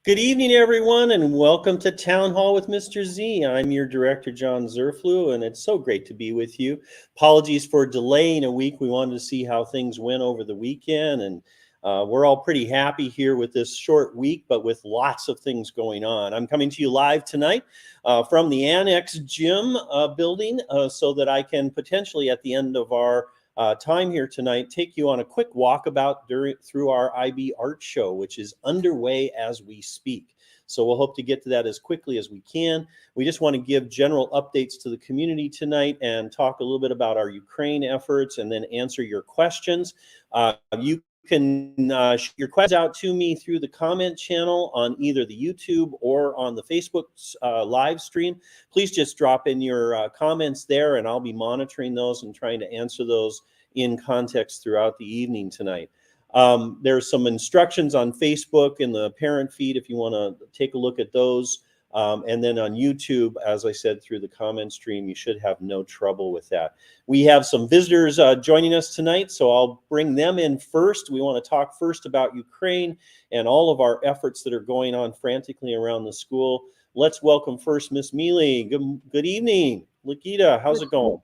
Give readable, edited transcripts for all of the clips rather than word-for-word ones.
Good evening, everyone, and welcome to Town Hall with Mr. Z. I'm your director, John Zerflu, and it's so great to be with you. Apologies for delaying a week. We wanted to see how things went over the weekend, and we're all pretty happy here with this short week, but with lots of things going on. I'm coming to you live tonight from the Annex Gym building so that I can potentially, at the end of our time here tonight, take you on a quick walkabout through our IB Art Show, which is underway as we speak. So we'll hope to get to that as quickly as we can. We just want to give general updates to the community tonight and talk a little bit about our Ukraine efforts and then answer your questions. You can shoot your questions out to me through the comment channel on either the YouTube or on the Facebook live stream. Please just drop in your comments there, and I'll be monitoring those and trying to answer those in context throughout the evening tonight. There's some instructions on Facebook in the parent feed if you want to take a look at those. And then on YouTube, as I said, through the comment stream, you should have no trouble with that. We have some visitors joining us tonight, so I'll bring them in first. We want to talk first about Ukraine and all of our efforts that are going on frantically around the school. Let's welcome first Miss Mealy. Good evening. Lakita, how's it going?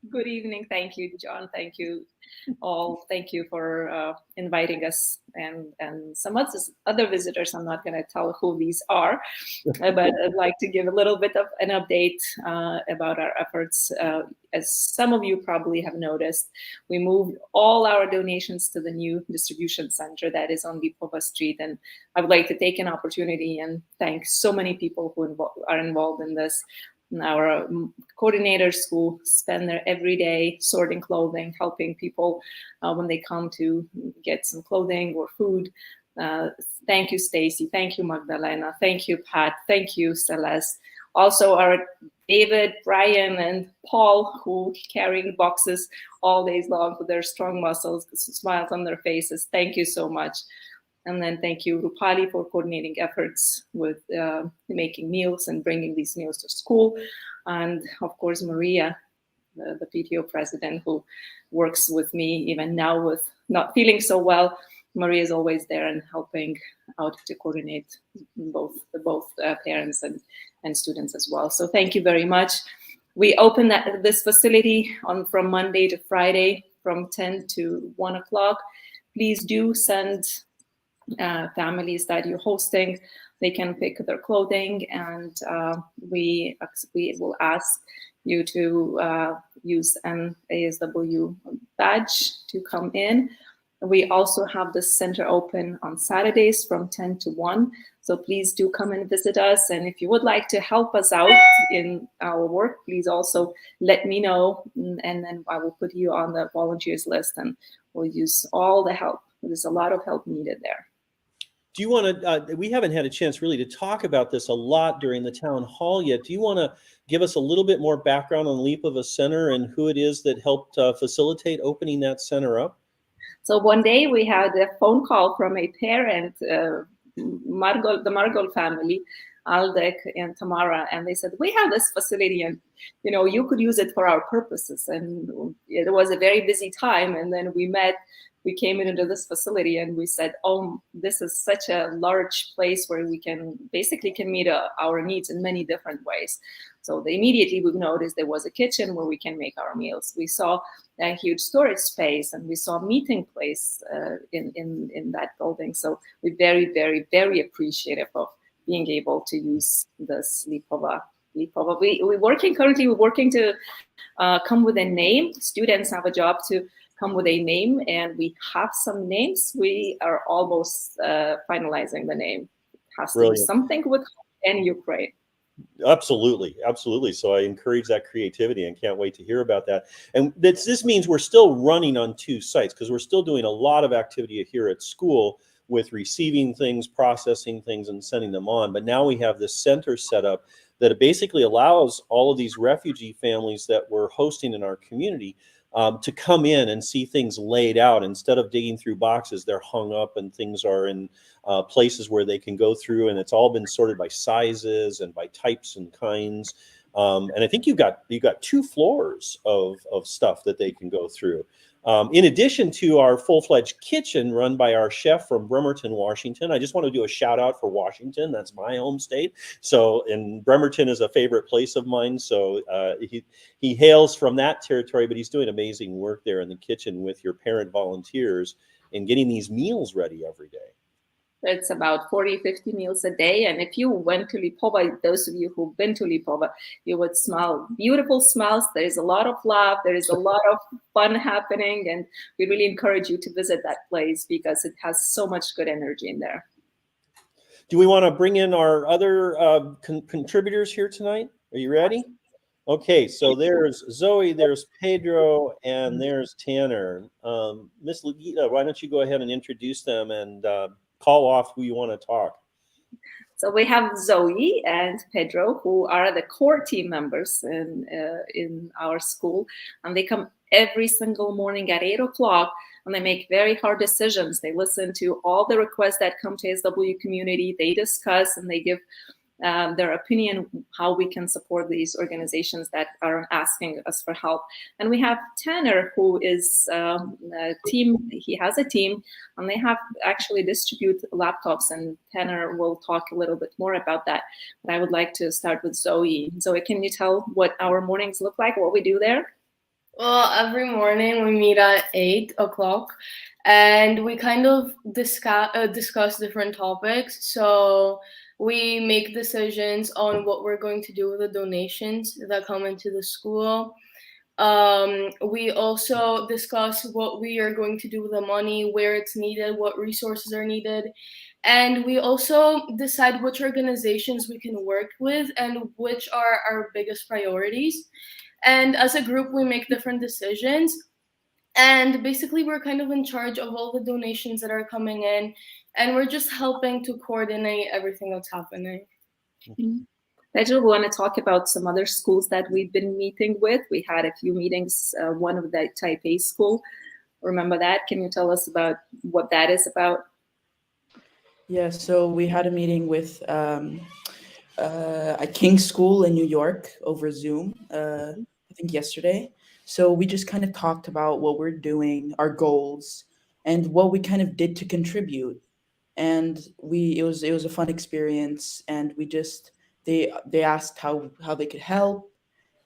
Good evening. Thank you, John. Thank you all. Thank you for inviting us and some other visitors. I'm not going to tell who these are, but I'd like to give a little bit of an update about our efforts. As some of you probably have noticed, we moved all our donations to the new distribution center that is on Lipova Street. And I would like to take an opportunity and thank so many people who are involved in this. Our coordinators who spend their every day sorting clothing, helping people when they come to get some clothing or food. Thank you, Stacy. Thank you, Magdalena. Thank you, Pat. Thank you, Celeste. Also, our David, Brian, and Paul, who carrying boxes all days long with their strong muscles, smiles on their faces. Thank you so much. And then thank you, Rupali, for coordinating efforts with making meals and bringing these meals to school. And of course, Maria, the PTO president, who works with me even now with not feeling so well. Maria is always there and helping out to coordinate both parents and students as well. So thank you very much. We open this facility from Monday to Friday from 10 to 1 o'clock. Please do send families that you're hosting. They can pick their clothing, and we will ask you to use an ASW badge to come in. We also have the center open on Saturdays from 10 to 1. So please do come and visit us. And if you would like to help us out in our work, please also let me know. And then I will put you on the volunteers list and we'll use all the help. There's a lot of help needed there. Do you want to, we haven't had a chance really to talk about this a lot during the town hall yet. Do you want to give us a little bit more background on Lipova Center and who it is that helped facilitate opening that center up? So one day we had a phone call from a parent, the Margol family, Aldek and Tamara, and they said, we have this facility and, you could use it for our purposes. And it was a very busy time. And then we came into this facility and we said, oh, this is such a large place where we can meet our needs in many different ways. So immediately we noticed there was a kitchen where we can make our meals. We saw a huge storage space and we saw a meeting place in that building. So we're very, very, very appreciative of being able to use this Lipova. We're working to come with a name. Students have a job to come with a name, and we have some names. We are almost finalizing the name. It has to be something with and Ukraine. Absolutely. So I encourage that creativity and can't wait to hear about that. And this means we're still running on 2 sites because we're still doing a lot of activity here at school with receiving things, processing things, and sending them on. But now we have this center set up that basically allows all of these refugee families that we're hosting in our community to come in and see things laid out. Instead of digging through boxes, they're hung up and things are in places where they can go through, and it's all been sorted by sizes and by types and kinds. And I think you got 2 floors of stuff that they can go through. In addition to our full-fledged kitchen run by our chef from Bremerton, Washington. I just want to do a shout out for Washington. That's my home state. So, and Bremerton is a favorite place of mine. So he hails from that territory, but he's doing amazing work there in the kitchen with your parent volunteers and getting these meals ready every day. It's about 40, 50 meals a day. And if you went to Lipowa, those of you who've been to Lipowa, you would smell beautiful smells. There is a lot of love. There is a lot of fun happening. And we really encourage you to visit that place because it has so much good energy in there. Do we want to bring in our other contributors here tonight? Are you ready? Okay, so there's Zoe, there's Pedro, and there's Tanner. Miss Lagita, why don't you go ahead and introduce them and call off who you want to talk. So we have Zoe and Pedro, who are the core team members in our school, and they come every single morning at 8 o'clock, and they make very hard decisions. They listen to all the requests that come to SW community. They discuss and they give their opinion how we can support these organizations that are asking us for help. And we have Tanner, who is a team. He has a team, and they have actually distribute laptops. And Tanner will talk a little bit more about that. But I would like to start with Zoe. Zoe, can you tell what our mornings look like? What we do there? Well, every morning we meet at 8 o'clock, and we kind of discuss different topics. So we make decisions on what we're going to do with the donations that come into the school. We also discuss what we are going to do with the money, where it's needed, what resources are needed. And we also decide which organizations we can work with and which are our biggest priorities. And as a group, we make different decisions. And basically, we're kind of in charge of all the donations that are coming in. And we're just helping to coordinate everything that's happening. Mm-hmm. Pedro, we want to talk about some other schools that we've been meeting with. We had a few meetings, one of the Taipei school. Remember that? Can you tell us about what that is about? Yeah, so we had a meeting with a King school in New York over Zoom, I think yesterday. So we just kind of talked about what we're doing, our goals, and what we kind of did to contribute. And it was a fun experience, and they asked how they could help,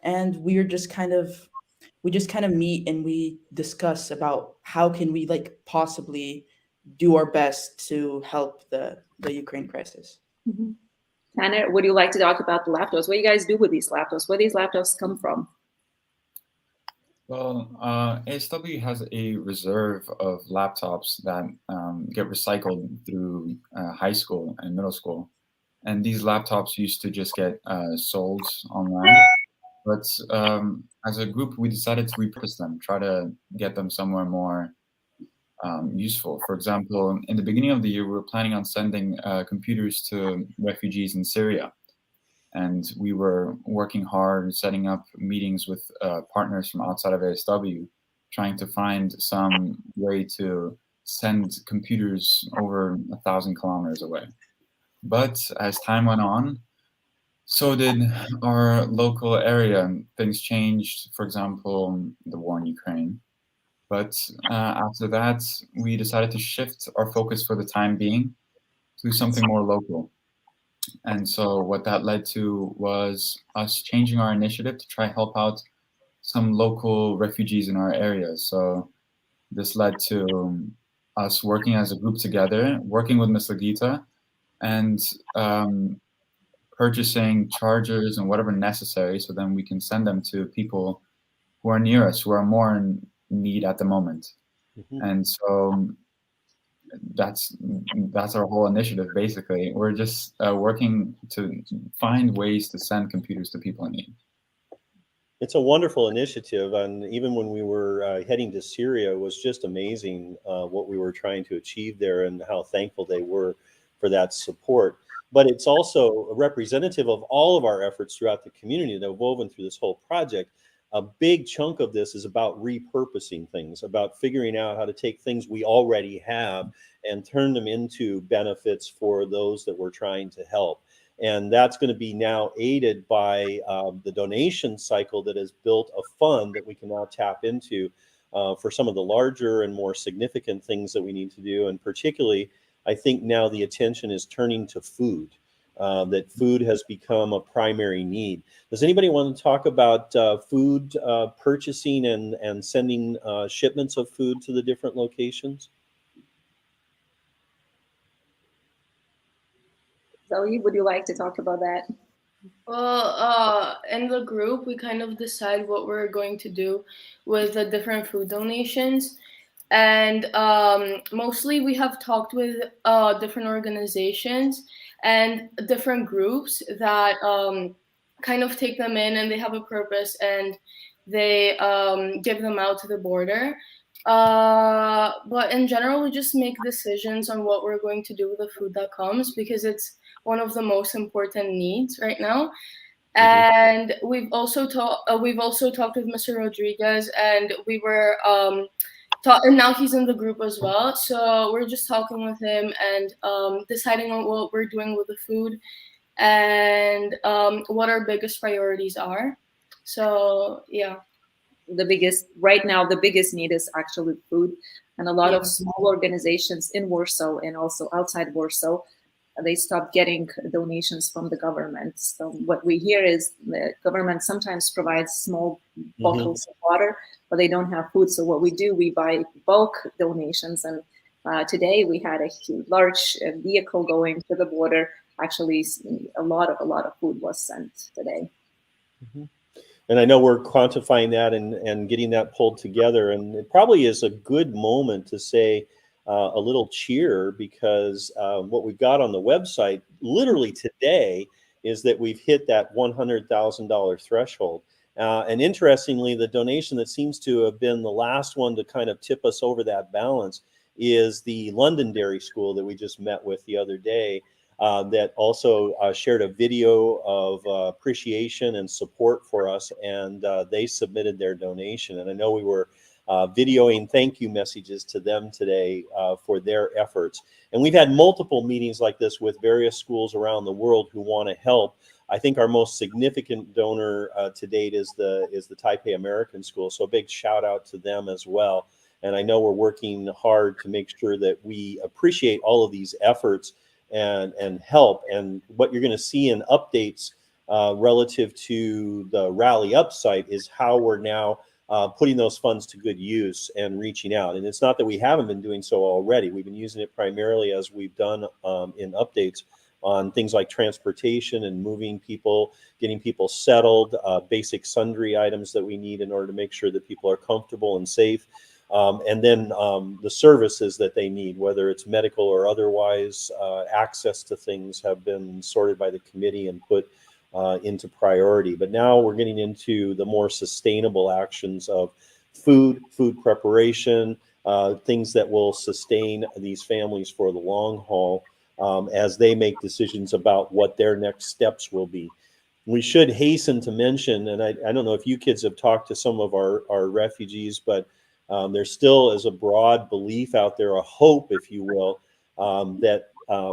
and we just kind of meet and we discuss about how can we possibly do our best to help the Ukraine crisis. Mm-hmm. Tanner, would you like to talk about the laptops? What do you guys do with these laptops? Where these laptops come from? Well, ASW has a reserve of laptops that get recycled through high school and middle school. And these laptops used to just get sold online. But as a group, we decided to repurpose them, try to get them somewhere more useful. For example, in the beginning of the year, we were planning on sending computers to refugees in Syria. And we were working hard, setting up meetings with partners from outside of ASW, trying to find some way to send computers over 1,000 kilometers away. But as time went on, so did our local area. Things changed, for example, the war in Ukraine. But after that, we decided to shift our focus for the time being to something more local. And so what that led to was us changing our initiative to try help out some local refugees in our area. So this led to us working as a group together, working with Ms. Lagita, and purchasing chargers and whatever necessary so then we can send them to people who are near us, who are more in need at the moment. Mm-hmm. And so that's our whole initiative. Basically, we're just working to find ways to send computers to people in need. It's a wonderful initiative, and even when we were heading to Syria, it was just amazing what we were trying to achieve there and how thankful they were for that support. But it's also a representative of all of our efforts throughout the community that are woven through this whole project. A big chunk of this is about repurposing things, about figuring out how to take things we already have and turn them into benefits for those that we're trying to help. And that's going to be now aided by the donation cycle that has built a fund that we can now tap into for some of the larger and more significant things that we need to do. And particularly, I think now the attention is turning to food, that food has become a primary need. Does anybody want to talk about food purchasing and sending shipments of food to the different locations? Zoe, would you like to talk about that? Well, in the group, we kind of decide what we're going to do with the different food donations. And mostly we have talked with different organizations and different groups that kind of take them in, and they have a purpose, and they give them out to the border. But in general, we just make decisions on what we're going to do with the food that comes, because it's one of the most important needs right now. And we've also talked with Mr. Rodriguez, and we were and now he's in the group as well. So we're just talking with him and deciding on what we're doing with the food and what our biggest priorities are. So yeah. Right now, the biggest need is actually food. And a lot of small organizations in Warsaw and also outside Warsaw, they stopped getting donations from the government. So what we hear is the government sometimes provides small bottles of water, but they don't have food. So what we do, we buy bulk donations. And today we had a large vehicle going to the border. Actually, a lot of food was sent today. And I know we're quantifying that and getting that pulled together. And it probably is a good moment to say a little cheer, because what we've got on the website literally today is that we've hit that $100,000 threshold. And interestingly, the donation that seems to have been the last one to kind of tip us over that balance is the Londonderry School that we just met with the other day. That also shared a video of appreciation and support for us, and they submitted their donation. And I know we were videoing thank you messages to them today for their efforts. And we've had multiple meetings like this with various schools around the world who want to help. I think our most significant donor to date is the Taipei American School. So a big shout out to them as well. And I know we're working hard to make sure that we appreciate all of these efforts and help. And what you're going to see in updates relative to the Rally Up site is how we're now putting those funds to good use and reaching out. And it's not that we haven't been doing so already. We've been using it primarily, as we've done in updates, on things like transportation and moving people, getting people settled, basic sundry items that we need in order to make sure that people are comfortable and safe. And then the services that they need, whether it's medical or otherwise, access to things have been sorted by the committee and put into priority. But now we're getting into the more sustainable actions of food preparation, things that will sustain these families for the long haul as they make decisions about what their next steps will be. We should hasten to mention, and I don't know if you kids have talked to some of our refugees, but there still is a broad belief out there, a hope, if you will, that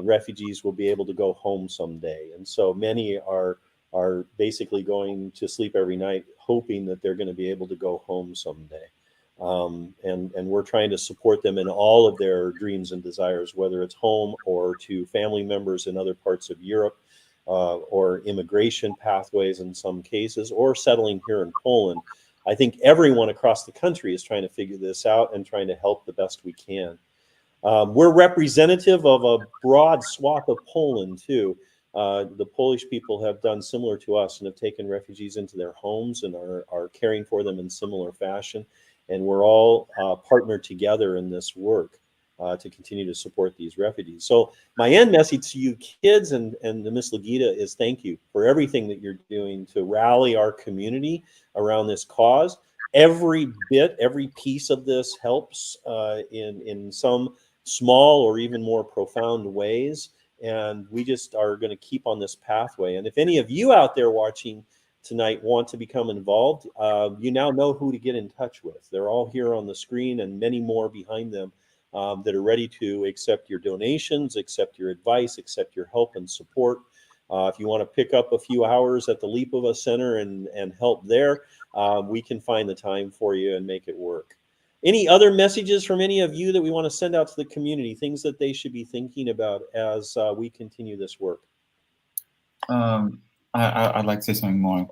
refugees will be able to go home someday. And so many are basically going to sleep every night hoping that they're going to be able to go home someday. And we're trying to support them in all of their dreams and desires, whether it's home or to family members in other parts of Europe, or immigration pathways in some cases, or settling here in Poland. I think everyone across the country is trying to figure this out and trying to help the best we can. We're representative of a broad swath of Poland, too. The Polish people have done similar to us and have taken refugees into their homes and are caring for them in similar fashion. And we're all partnered together in this work to continue to support these refugees. So my end message to you kids and to Ms. Legita is thank you for everything that you're doing to rally our community around this cause. Every bit, every piece of this helps in some small or even more profound ways. And we just are going to keep on this pathway. And if any of you out there watching tonight want to become involved, you now know who to get in touch with. They're all here on the screen and many more behind them that are ready to accept your donations, accept your advice, accept your help and support. If you want to pick up a few hours at the Lipova Center and help there, we can find the time for you and make it work. Any other messages from any of you that we want to send out to the community, things that they should be thinking about as we continue this work? I'd like to say something more.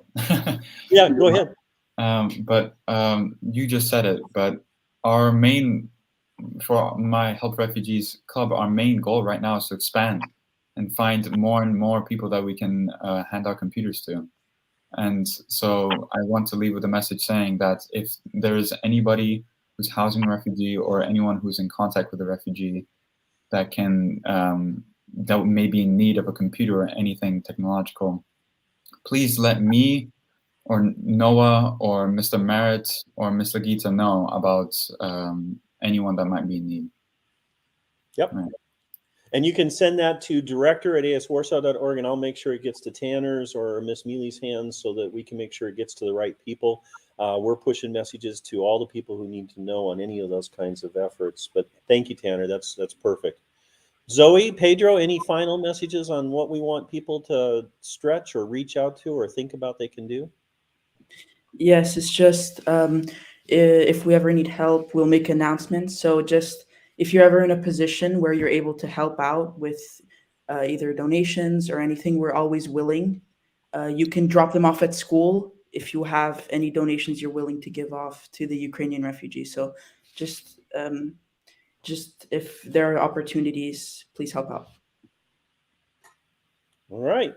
Yeah, go ahead. But you just said it, but our main, for my Help Refugees Club, our main goal right now is to expand and find more and more people that we can hand our computers to. And so I want to leave with a message saying that if there is anybody who's housing a refugee or anyone who's in contact with a refugee that can, that may be in need of a computer or anything technological, please let me or Noah or Mr. Merritt or Ms. Lagita know about anyone that might be in need. Yep. Right. And you can send that to director@aswarsaw.org, and I'll make sure it gets to Tanner's or Miss Mealy's hands so that we can make sure it gets to the right people. We're pushing messages to all the people who need to know on any of those kinds of efforts. But thank you, Tanner. That's perfect. Zoe, Pedro, any final messages on what we want people to stretch or reach out to or think about they can do? Yes, it's just if we ever need help, we'll make announcements. So just if you're ever in a position where you're able to help out with either donations or anything, we're always willing. You can drop them off at school if you have any donations you're willing to give off to the Ukrainian refugees. So just if there are opportunities, please help out. All right.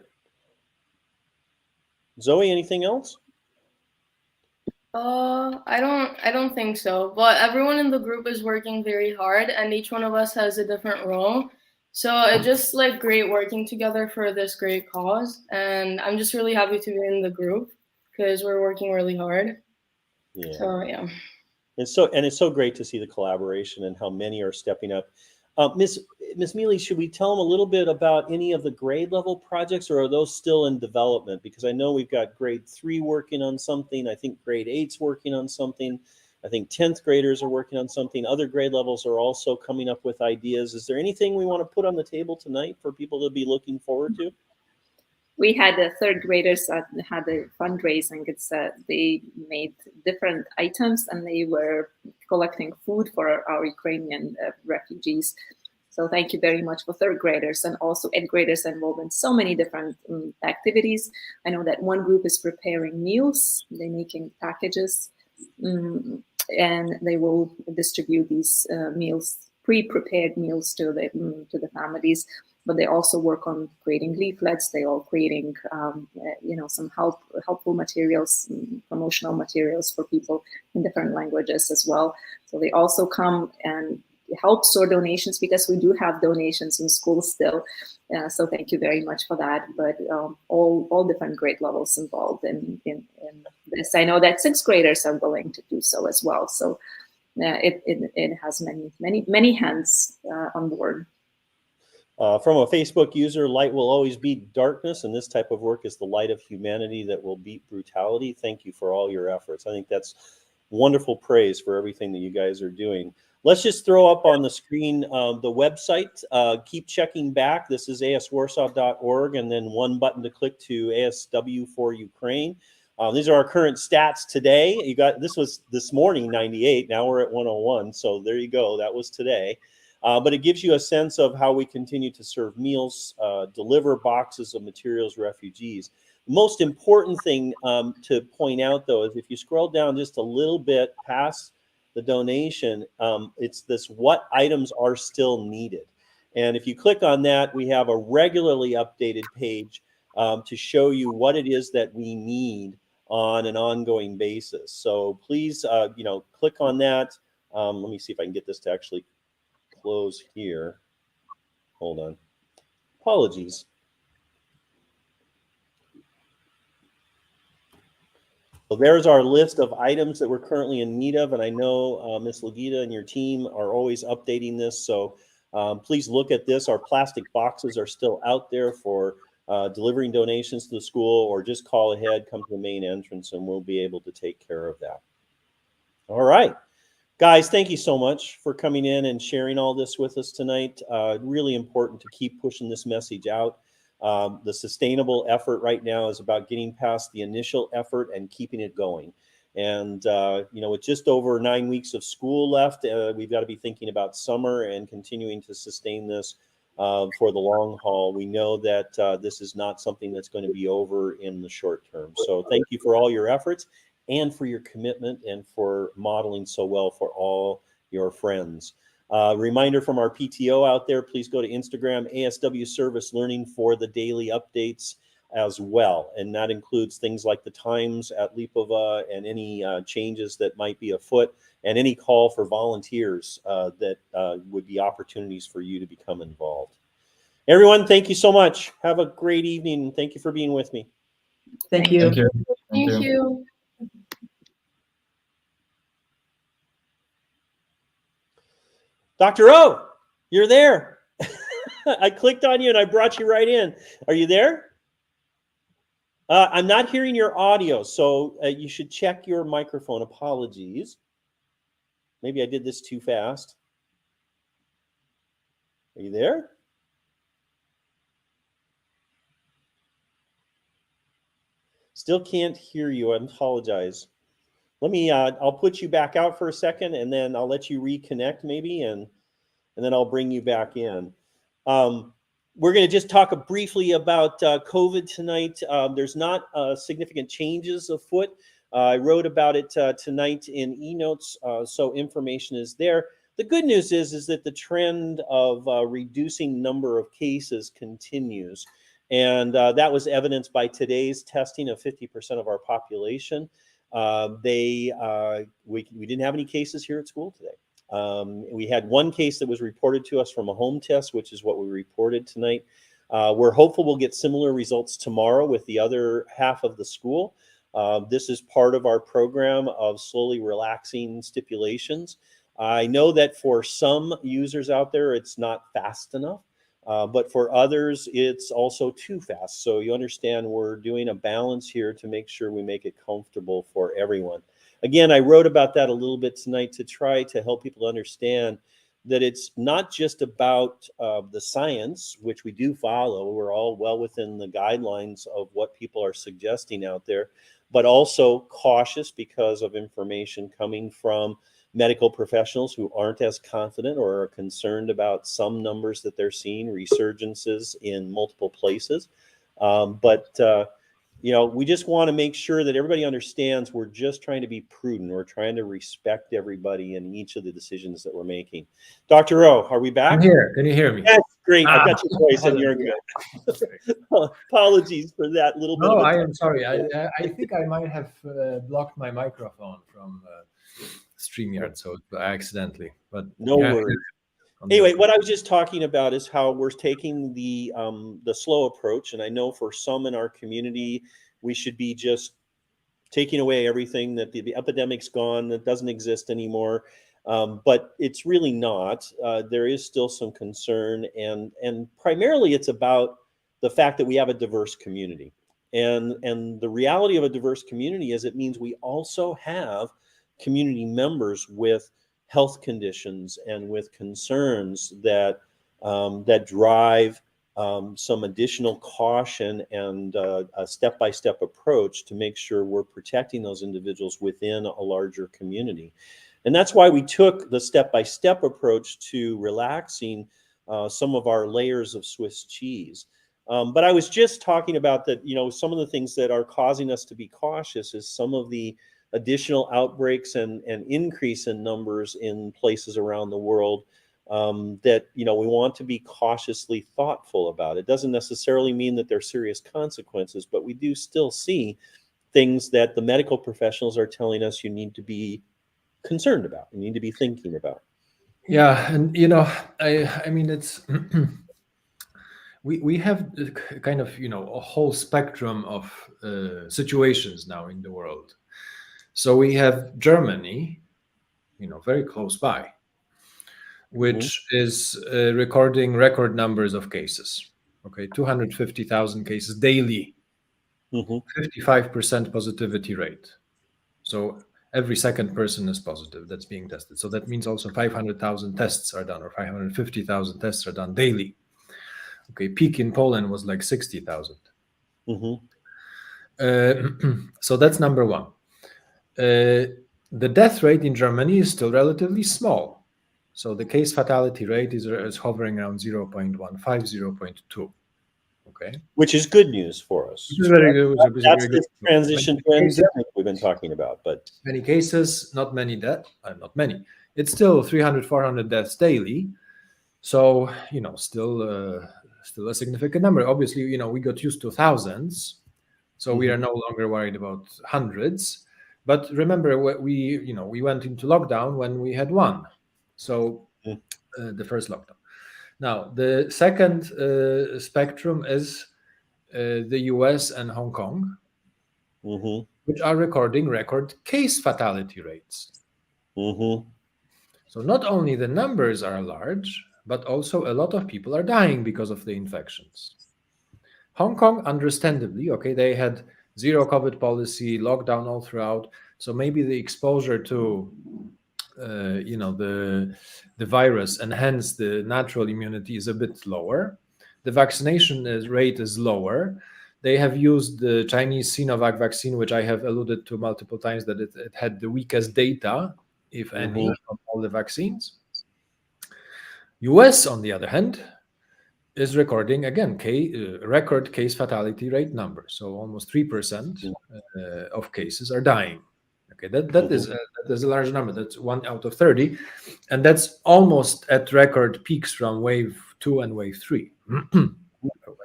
Zoe, anything else? I don't think so. But everyone in the group is working very hard, and each one of us has a different role. So it's just like great working together for this great cause, and I'm just really happy to be in the group because we're working really hard. Yeah. So yeah. It's so great to see the collaboration and how many are stepping up. Miss Mealy, should we tell them a little bit about any of the grade level projects, or are those still in development? Because I know we've got grade 3 working on something. I think grade 8's working on something. I think 10th graders are working on something. Other grade levels are also coming up with ideas. Is there anything we want to put on the table tonight for people to be looking forward to? We had the third graders that had a fundraising. They made different items and they were collecting food for our Ukrainian refugees. So thank you very much for third graders, and also 8th graders involved in so many different activities. I know that one group is preparing meals. They're making packages and they will distribute these meals, pre-prepared meals to the families. But they also work on creating leaflets. They are creating, some helpful materials, promotional materials for people in different languages as well. So they also come and help store donations, because we do have donations in school still. So thank you very much for that. But all different grade levels involved in this. I know that 6th graders are willing to do so as well. So it has many hands on board. From a Facebook user, light will always beat darkness, and this type of work is the light of humanity that will beat brutality. Thank you for all your efforts. I think that's wonderful praise for everything that you guys are doing. Let's just throw up on the screen the website. Keep checking back. This is aswarsaw.org, and then one button to click to ASW for Ukraine. These are our current stats today. This was this morning, 98. Now we're at 101. So there you go. That was today. But it gives you a sense of how we continue to serve meals, deliver boxes of materials, refugees. The most important thing to point out, though, is if you scroll down just a little bit past the donation, it's this what items are still needed. And if you click on that, we have a regularly updated page to show you what it is that we need on an ongoing basis. So please, click on that. Let me see if I can get this to actually close here. Hold on. Apologies. So there's our list of items that we're currently in need of, and I know Ms. Lagita and your team are always updating this, so please look at this. Our plastic boxes are still out there for delivering donations to the school, or just call ahead, come to the main entrance, and we'll be able to take care of that. All right. Guys, thank you so much for coming in and sharing all this with us tonight. Really important to keep pushing this message out. The sustainable effort right now is about getting past the initial effort and keeping it going. And, with just over 9 weeks of school left, we've got to be thinking about summer and continuing to sustain this for the long haul. We know that this is not something that's going to be over in the short term. So thank you for all your efforts and for your commitment and for modeling so well for all your friends. Reminder from our PTO out there, please go to Instagram, ASW Service Learning, for the daily updates as well. And that includes things like the times at Lipova and any changes that might be afoot, and any call for volunteers that would be opportunities for you to become involved. Everyone, thank you so much. Have a great evening. Thank you for being with me. Thank you. Thank you. Thank you. Dr. O, you're there. I clicked on you and I brought you right in. Are you there? I'm not hearing your audio, so you should check your microphone. Apologies. Maybe I did this too fast. Are you there? Still can't hear you. I apologize. Let me, I'll put you back out for a second, and then I'll let you reconnect maybe, and then I'll bring you back in. We're going to just talk briefly about COVID tonight. There's not significant changes afoot. I wrote about it tonight in eNotes, so information is there. The good news is that the trend of reducing number of cases continues. And that was evidenced by today's testing of 50% of our population. We didn't have any cases here at school today. We had one case that was reported to us from a home test, which is what we reported tonight. We're hopeful we'll get similar results tomorrow with the other half of the school. This is part of our program of slowly relaxing stipulations. I know that for some users out there, it's not fast enough. But for others, it's also too fast. So you understand we're doing a balance here to make sure we make it comfortable for everyone. Again, I wrote about that a little bit tonight to try to help people understand that it's not just about the science, which we do follow. We're all well within the guidelines of what people are suggesting out there, but also cautious because of information coming from medical professionals who aren't as confident or are concerned about some numbers that they're seeing, resurgences in multiple places. We just want to make sure that everybody understands we're just trying to be prudent. We're trying to respect everybody in each of the decisions that we're making. Dr. O, are we back? I'm here. Can you hear me? That's great. I've got your voice and you're good. Apologies for that little bit. No, I am sorry. I think I might have blocked my microphone from StreamYard, so accidentally. But no worries. Anyway, what I was just talking about is how we're taking the slow approach, and I know for some in our community, we should be just taking away everything, that the epidemic's gone, that doesn't exist anymore. But it's really not. There is still some concern, and primarily it's about the fact that we have a diverse community. And the reality of a diverse community is it means we also have community members with health conditions and with concerns that drive some additional caution and a step-by-step approach to make sure we're protecting those individuals within a larger community. And that's why we took the step-by-step approach to relaxing some of our layers of Swiss cheese. But I was just talking about that, some of the things that are causing us to be cautious is some of the additional outbreaks and increase in numbers in places around the world that we want to be cautiously thoughtful about. It doesn't necessarily mean that there are serious consequences, but we do still see things that the medical professionals are telling us you need to be concerned about, you need to be thinking about. Yeah, and I mean it's we have kind of a whole spectrum of situations now in the world. So we have Germany, very close by, which is recording record numbers of cases. Okay, 250,000 cases daily, 55% positivity rate. So every second person is positive that's being tested. So that means also 500,000 tests are done, or 550,000 tests are done daily. Okay, peak in Poland was like 60,000. So that's number one. The death rate in Germany is still relatively small. So the case fatality rate is hovering around 0.15, 0.2. Okay. Which is good news for us. Which is very good. That's the transition to endemic we've been talking about. But many cases, not many deaths, not many. It's still 300, 400 deaths daily. So, still a significant number. Obviously, we got used to thousands. So we are no longer worried about hundreds. But remember, we went into lockdown when we had one. So the first lockdown. Now, the second spectrum is the US and Hong Kong, which are recording record case fatality rates. So not only the numbers are large, but also a lot of people are dying because of the infections. Hong Kong, understandably, okay, they had zero COVID policy, lockdown all throughout. So maybe the exposure to, the virus and hence the natural immunity is a bit lower. The vaccination rate is lower. They have used the Chinese Sinovac vaccine, which I have alluded to multiple times, that it had the weakest data, if any, of all the vaccines. US, on the other hand, is recording, again, record case fatality rate numbers. So almost 3% of cases are dying. Okay, that is a large number. That's 1 out of 30. And that's almost at record peaks from wave 2 and wave 3 a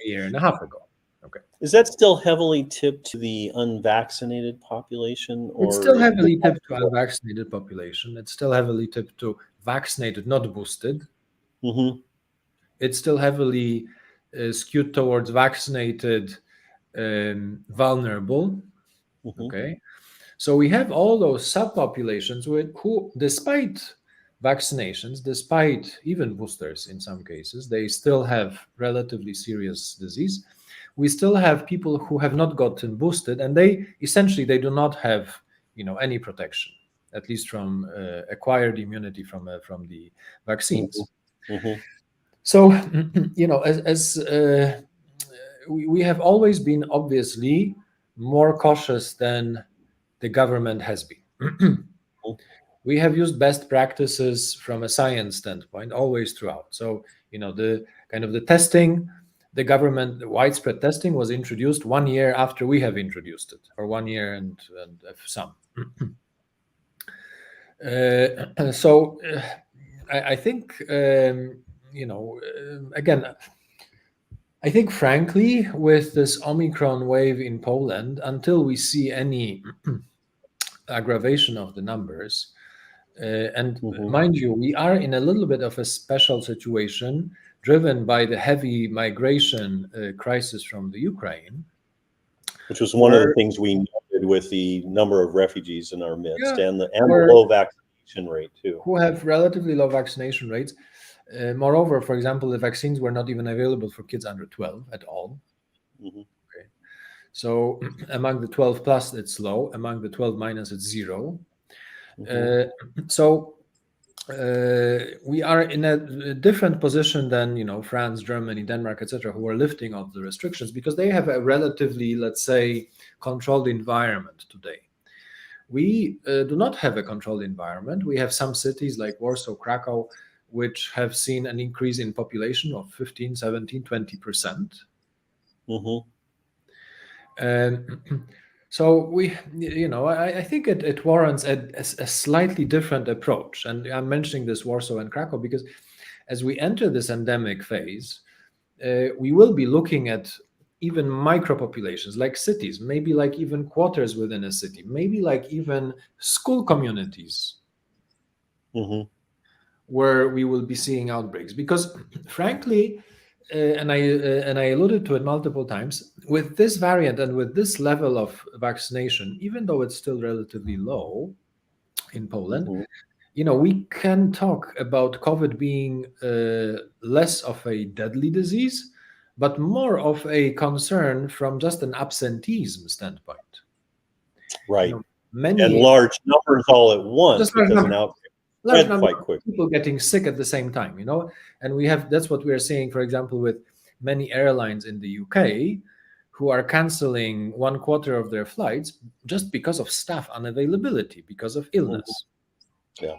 year and a half ago. Okay. Is that still heavily tipped to the unvaccinated population? Or it's still heavily tipped to unvaccinated population. It's still heavily tipped to vaccinated, not boosted. It's still heavily skewed towards vaccinated, vulnerable. Okay. So we have all those subpopulations who, despite vaccinations, despite even boosters in some cases, they still have relatively serious disease. We still have people who have not gotten boosted, and they do not have, any protection, at least from acquired immunity from the vaccines. So, we have always been obviously more cautious than the government has been. We have used best practices from a science standpoint always throughout. So, the testing, the widespread testing was introduced 1 year after we have introduced it, or 1 year and some. So I think, again, I think, frankly, with this Omicron wave in Poland, until we see any aggravation of the numbers, and mind you, we are in a little bit of a special situation driven by the heavy migration crisis from the Ukraine. Which was one of the things we noted with the number of refugees in our midst and the low vaccination rate too. Who have relatively low vaccination rates. Moreover, for example, the vaccines were not even available for kids under 12 at all. Okay. So among the 12 plus, it's low. Among the 12 minus, it's zero. So we are in a different position than France, Germany, Denmark, etc., who are lifting off the restrictions because they have a relatively, let's say, controlled environment today. We do not have a controlled environment. We have some cities like Warsaw, Krakow, which have seen an increase in population of 15, 17, 20%. So I think it warrants a slightly different approach. And I'm mentioning this Warsaw and Krakow because as we enter this endemic phase, we will be looking at even micro populations like cities, maybe like even quarters within a city, maybe like even school communities. Where we will be seeing outbreaks, because frankly, and I alluded to it multiple times, with this variant and with this level of vaccination, even though it's still relatively low in Poland, we can talk about COVID being less of a deadly disease, but more of a concern from just an absenteeism standpoint. Right. And large numbers all at once because an outbreak. Large number of people getting sick at the same time, and that's what we are seeing, for example, with many airlines in the UK who are canceling 1/4 of their flights just because of staff unavailability, because of illness. Yeah.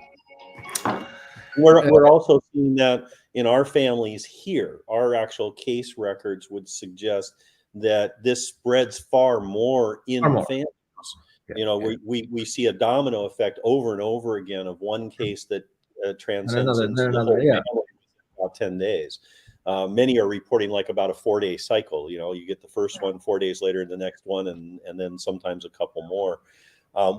We're also seeing that in our families here. Our actual case records would suggest that this spreads far more in Far the more. families. Yeah, You know, yeah. we see a domino effect over and over again of one case that transcends another, into then the another, whole yeah. family in about 10 days. Many are reporting like about a 4-day cycle. You know, you get the first one, 4 days later, the next one, and then sometimes a couple more,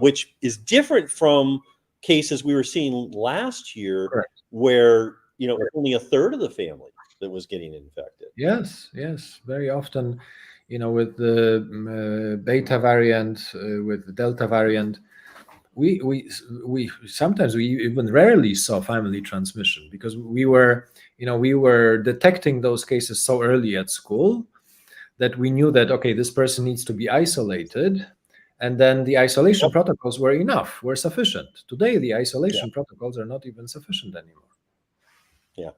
which is different from cases we were seeing last year, Correct. where you know only a third of the family that was getting infected. Yes, very often, you know, with the beta variant, with the delta variant, we sometimes we even rarely saw family transmission, because we were detecting those cases so early at school that we knew that, okay, this person needs to be isolated, and then the isolation protocols were sufficient. Today the isolation protocols are not even sufficient anymore. Yeah.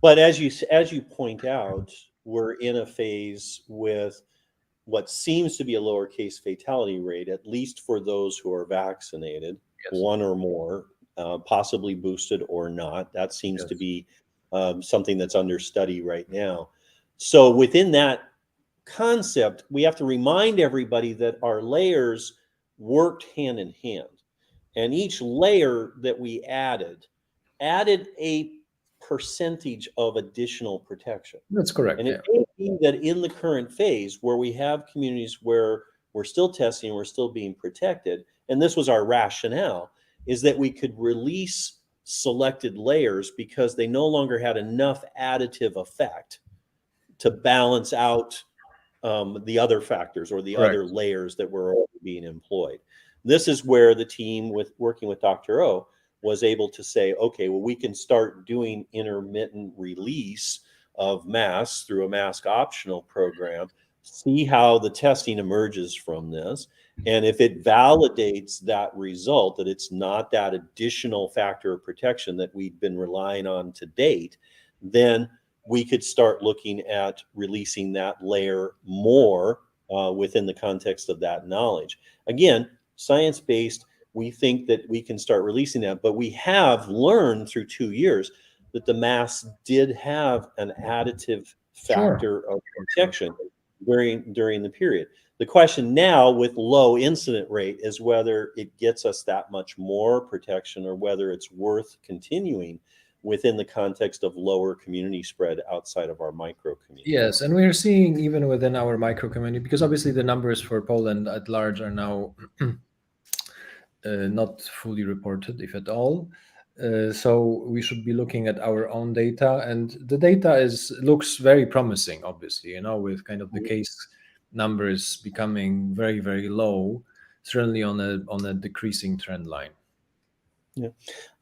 But as you point out, we're in a phase with what seems to be a lower case fatality rate, at least for those who are vaccinated, Yes. one or more, possibly boosted or not. That seems to Yes. be something that's under study right now. So within that concept, we have to remind everybody that our layers worked hand in hand. And each layer that we added a percentage of additional protection. That's correct. And it may be that in the current phase where we have communities where we're still testing, we're still being protected, and this was our rationale, is that we could release selected layers because they no longer had enough additive effect to balance out the other factors or the Correct. other layers that were already being employed. This is where the team working with Dr. O was able to say, okay, well, we can start doing intermittent release of masks through a mask optional program, see how the testing emerges from this. And if it validates that result, that it's not that additional factor of protection that we've been relying on to date, then we could start looking at releasing that layer more within the context of that knowledge. Again, science-based, we think that we can start releasing that, but we have learned through 2 years that the masks did have an additive factor of protection during the period. The question now with low incident rate is whether it gets us that much more protection or whether it's worth continuing within the context of lower community spread outside of our micro community. Yes, and we're seeing even within our micro community, because obviously the numbers for Poland at large are now not fully reported, if at all. So we should be looking at our own data, and the data looks very promising, obviously, you know, with kind of the case numbers becoming very, very low, certainly on a decreasing trend line. Yeah.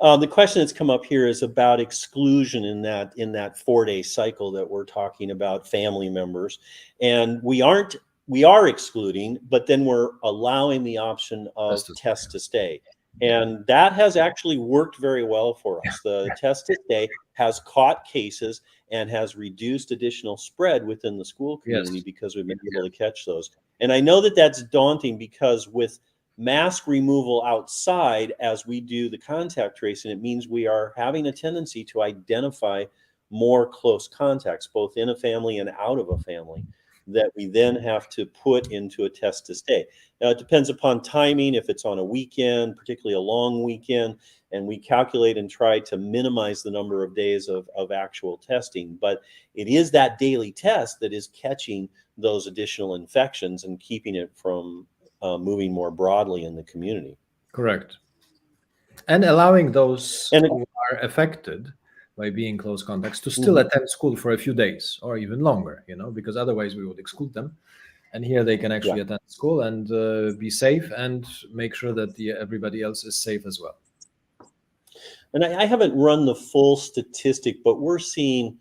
The question that's come up here is about exclusion in that 4-day cycle that we're talking about, family members, and we are excluding, but then we're allowing the option of test to stay. And that has actually worked very well for us. The test to stay has caught cases and has reduced additional spread within the school community because we've been able to catch those. And I know that that's daunting because with mask removal outside, as we do the contact tracing, it means we are having a tendency to identify more close contacts, both in a family and out of a family, that we then have to put into a test to stay. Now, it depends upon timing, if it's on a weekend, particularly a long weekend, and we calculate and try to minimize the number of days of actual testing. But it is that daily test that is catching those additional infections and keeping it from moving more broadly in the community. Correct. And allowing those who are affected by being close contacts to still attend school for a few days or even longer, you know, because otherwise we would exclude them. And here they can actually attend school and be safe and make sure that everybody else is safe as well. And I haven't run the full statistic, but we're seeing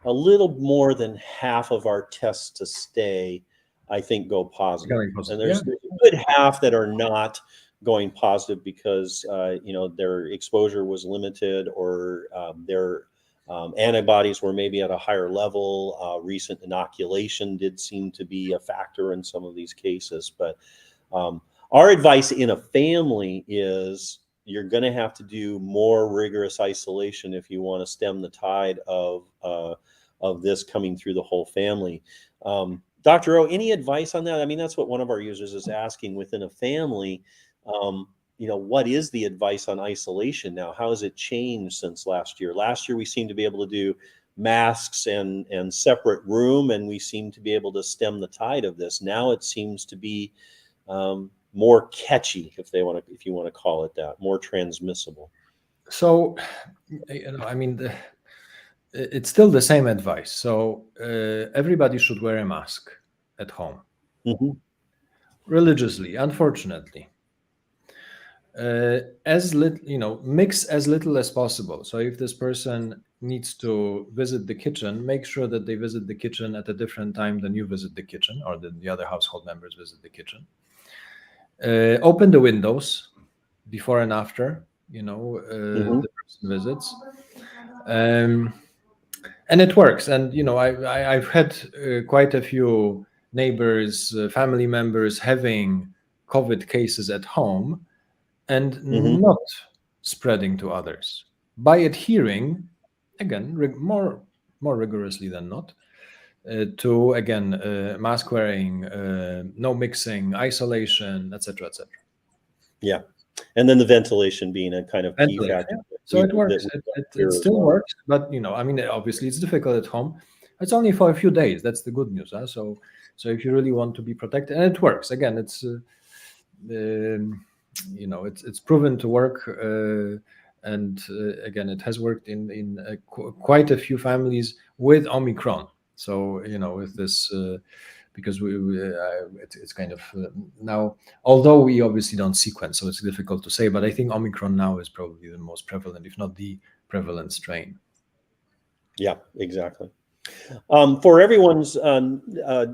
a little more than half of our tests to stay, I think, go positive. And there's a good half that are not going positive because you know, their exposure was limited or their Antibodies were maybe at a higher level. Recent inoculation did seem to be a factor in some of these cases. But our advice in a family is you're going to have to do more rigorous isolation if you want to stem the tide of this coming through the whole family. Dr. O, any advice on that? I mean, that's what one of our users is asking within a family. What is the advice on isolation now? How has it changed since last year? Last year, we seemed to be able to do masks and separate room, and we seem to be able to stem the tide of this. Now it seems to be more catchy, if you want to call it that, more transmissible. So, I mean, it's still the same advice. So everybody should wear a mask at home, religiously, unfortunately. Mix as little as possible. So if this person needs to visit the kitchen, make sure that they visit the kitchen at a different time than you visit the kitchen, or the other household members visit the kitchen. Open the windows before and after, the person visits. And it works. And, I've had quite a few neighbors, family members having COVID cases at home and not spreading to others by adhering, again, more rigorously than not, to, again, mask wearing, no mixing, isolation, etc., etc. Yeah. And then the ventilation being a kind of key factor. Yeah. So it works. It still works. But, obviously it's difficult at home. It's only for a few days. That's the good news. Huh? So if you really want to be protected, and it works. Again, it's proven to work, and again, it has worked in quite a few families with Omicron. So with this, because it's kind of now, although we obviously don't sequence, so it's difficult to say. But I think Omicron now is probably the most prevalent, if not the prevalent strain. Yeah, exactly. For everyone's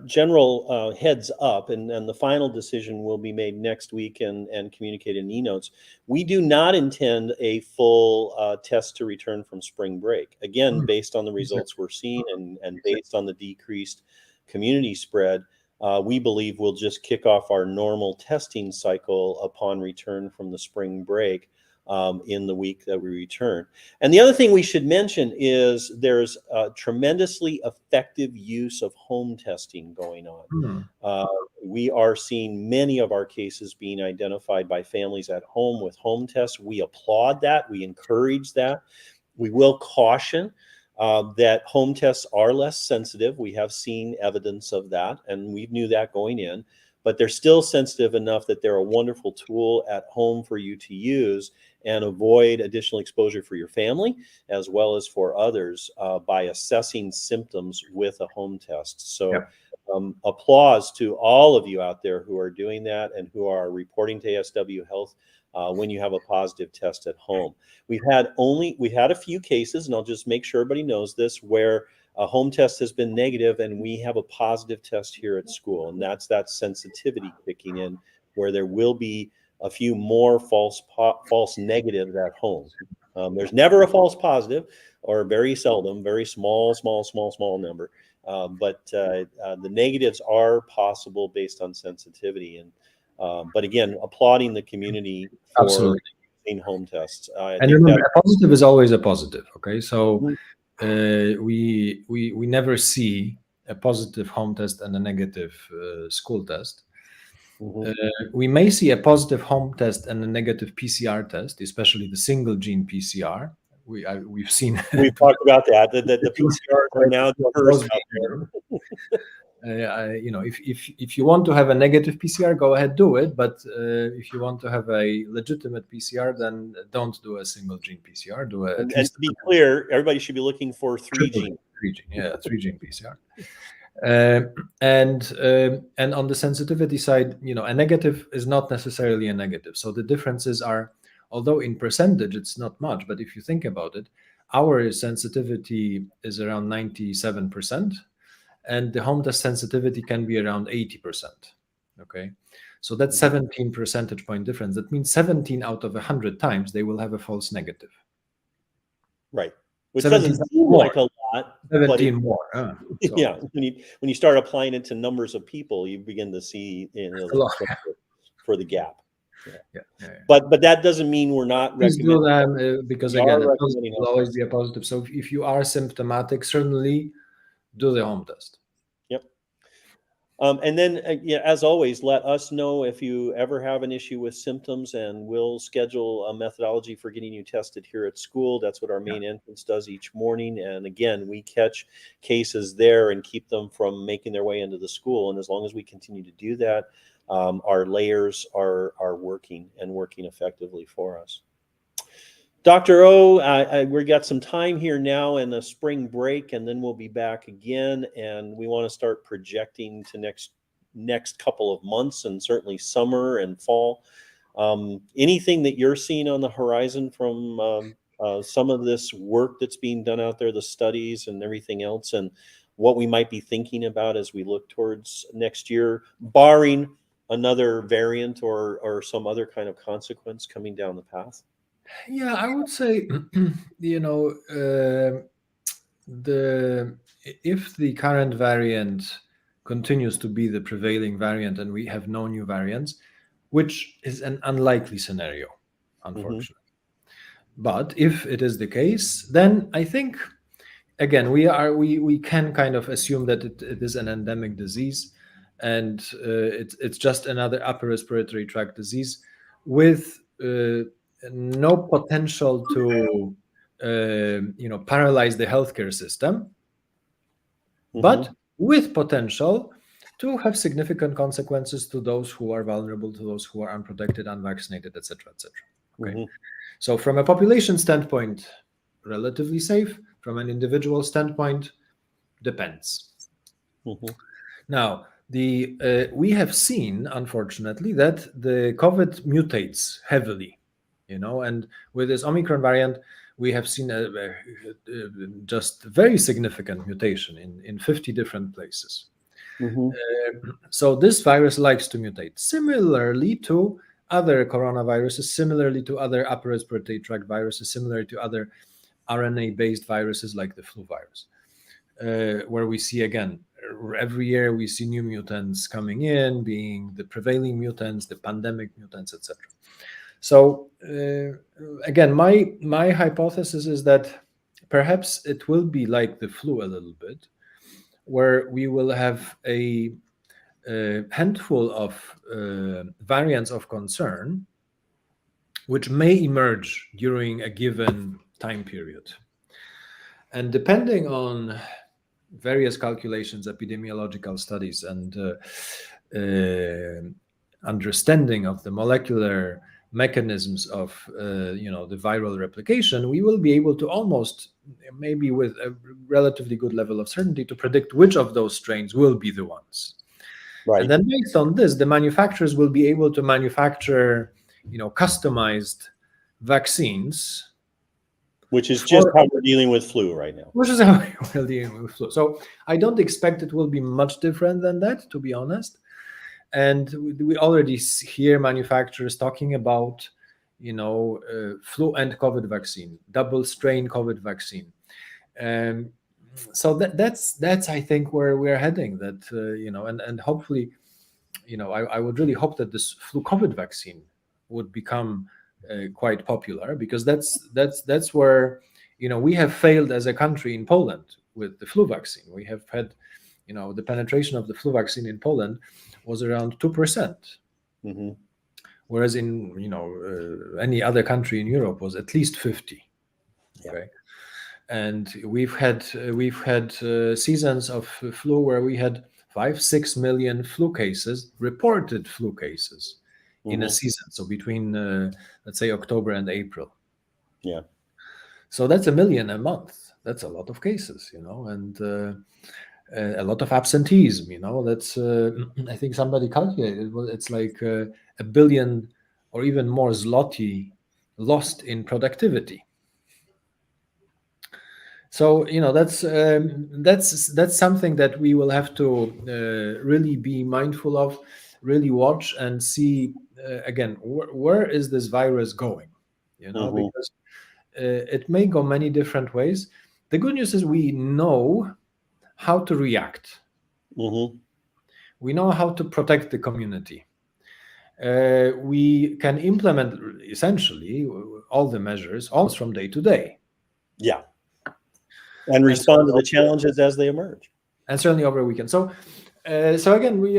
general heads up, and the final decision will be made next week and communicated in e-notes, we do not intend a full test to return from spring break. Again, based on the results we're seeing and based on the decreased community spread, we believe we'll just kick off our normal testing cycle upon return from the spring break. In the week that we return. And the other thing we should mention is there's a tremendously effective use of home testing going on. We are seeing many of our cases being identified by families at home with home tests. We applaud that. We encourage that. We will caution that home tests are less sensitive. We have seen evidence of that, and we knew that going in. But they're still sensitive enough that they're a wonderful tool at home for you to use and avoid additional exposure for your family as well as for others by assessing symptoms with a home test. So applause to all of you out there who are doing that and who are reporting to ASW Health when you have a positive test at home. We've had a few cases, and I'll just make sure everybody knows this, where a home test has been negative and we have a positive test here at school. And that's that sensitivity kicking in where there will be a few more false negatives at home. There's never a false positive, or very seldom, very small number. But the negatives are possible based on sensitivity. And but again, applauding the community for using home tests. And remember, a positive is always a positive. Okay, so we never see a positive home test and a negative school test. We may see a positive home test and a negative PCR test, especially the single gene PCR. We've seen. We've talked about that. The PCRs are now the first out there. If you want to have a negative PCR, go ahead, do it. But if you want to have a legitimate PCR, then don't do a single gene PCR. And to be clear, everybody should be looking for 3 gene. 3 gene PCR. And on the sensitivity side, a negative is not necessarily a negative. So the differences are, although in percentage it's not much, but if you think about it, our sensitivity is around 97%, and the home test sensitivity can be around 80%. Okay, so that's 17 percentage point difference. That means 17 out of 100 times they will have a false negative. Right. which 17 doesn't seem more. like a lot, but 17 it, more. So yeah, when you start applying it to numbers of people, you begin to see a lot. for the gap. Yeah. But that doesn't mean we're not Please do recommending. them because We again, are a test recommending will always be a positive. So if you are symptomatic, certainly do the home test. Yep. And then, yeah, as always, let us know if you ever have an issue with symptoms, and we'll schedule a methodology for getting you tested here at school. That's what our main entrance does each morning. And again, we catch cases there and keep them from making their way into the school. And as long as we continue to do that, our layers are working and working effectively for us. Dr. O, we got some time here now in the spring break, and then we'll be back again. And we want to start projecting to next couple of months, and certainly summer and fall. Anything that you're seeing on the horizon from some of this work that's being done out there, the studies and everything else, and what we might be thinking about as we look towards next year, barring another variant or some other kind of consequence coming down the path? Yeah, I would say, if the current variant continues to be the prevailing variant and we have no new variants, which is an unlikely scenario, unfortunately. But if it is the case, then I think, again, we can kind of assume that it is an endemic disease, and it's just another upper respiratory tract disease with no potential to paralyze the healthcare system, but with potential to have significant consequences to those who are vulnerable, to those who are unprotected, unvaccinated, etc., etc. Okay. So from a population standpoint, relatively safe. From an individual standpoint, depends. Now, we have seen, unfortunately, that the COVID mutates heavily, and with this Omicron variant, we have seen a just very significant mutation in 50 different places. So this virus likes to mutate, similarly to other coronaviruses, similarly to other upper respiratory tract viruses, similar to other RNA-based viruses like the flu virus, where we see, again, every year we see new mutants coming in, being the prevailing mutants, the pandemic mutants, etc. So again, my hypothesis is that perhaps it will be like the flu a little bit, where we will have a handful of variants of concern which may emerge during a given time period. And depending on various calculations, epidemiological studies, and understanding of the molecular mechanisms of the viral replication, we will be able to almost, maybe with a relatively good level of certainty, to predict which of those strains will be the ones. Right. And then based on this, the manufacturers will be able to manufacture customized vaccines, which is just how we're dealing with flu right now. Which is how we're dealing with flu. So I don't expect it will be much different than that, to be honest. And we already hear manufacturers talking about, flu and COVID vaccine, double strain COVID vaccine. So that's I think where we're heading. That and hopefully, I would really hope that this flu COVID vaccine would become quite popular, because that's where we have failed as a country in Poland with the flu vaccine. We have had the penetration of the flu vaccine in Poland was around 2%, whereas in any other country in Europe was at least 50. Okay, and we've had seasons of flu where we had 5-6 million flu cases, reported flu cases, in a season. So between let's say October and April. Yeah. So that's 1 million a month. That's a lot of cases, and a lot of absenteeism. That's I think somebody calculated. Well, it's like 1 billion or even more zloty lost in productivity. So that's something that we will have to really be mindful of, really watch and see again where is this virus going, because it may go many different ways. The good news is we know how to react. Mm-hmm. We know how to protect the community. We can implement essentially all the measures almost from day to day. Yeah. And respond to the challenges as they emerge. And certainly over a weekend. So again, we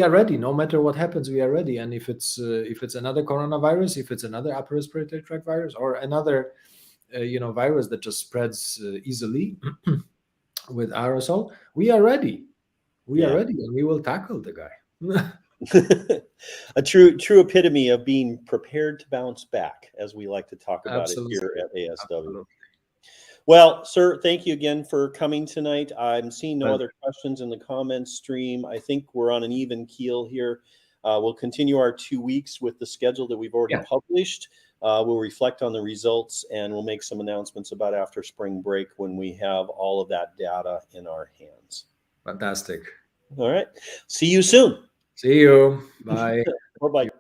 are ready. No matter what happens, we are ready. And if it's another coronavirus, if it's another upper respiratory tract virus, or another virus that just spreads easily with aerosol, we are ready. We are ready, and we will tackle the guy. A true epitome of being prepared to bounce back, as we like to talk about Absolutely. it here at ASW. Absolutely. Well, sir, thank you again for coming tonight. I'm seeing no Pleasure. other questions in the comments stream. I think we're on an even keel here. We'll continue our 2 weeks with the schedule that we've already published. We'll reflect on the results, and we'll make some announcements about after spring break when we have all of that data in our hands. Fantastic. All right. See you soon. See you. Bye. Bye-bye.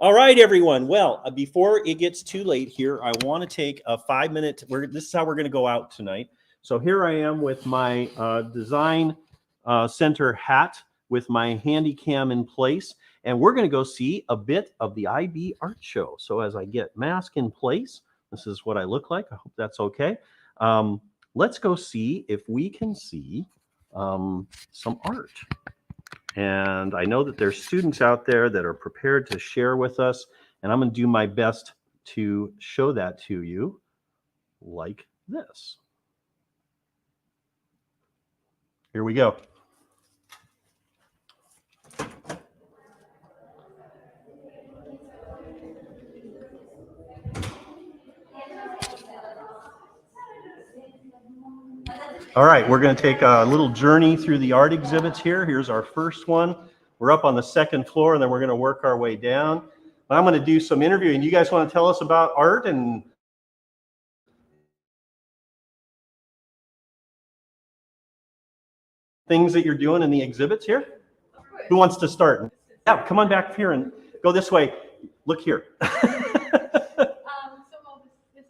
All right, everyone. Well, before it gets too late here, I want to take a 5-minute. This is how we're going to go out tonight. So here I am with my design center hat with my handy cam in place, and we're going to go see a bit of the IB art show. So as I get mask in place, this is what I look like. I hope that's okay. Let's go see if we can see some art. And I know that there's students out there that are prepared to share with us, and I'm going to do my best to show that to you like this. Here we go. All right, we're going to take a little journey through the art exhibits here. Here's our first one. We're up on the second floor, and then we're going to work our way down. I'm going to do some interviewing. You guys want to tell us about art and things that you're doing in the exhibits here? Who wants to start? Yeah, come on back here and go this way. Look here. This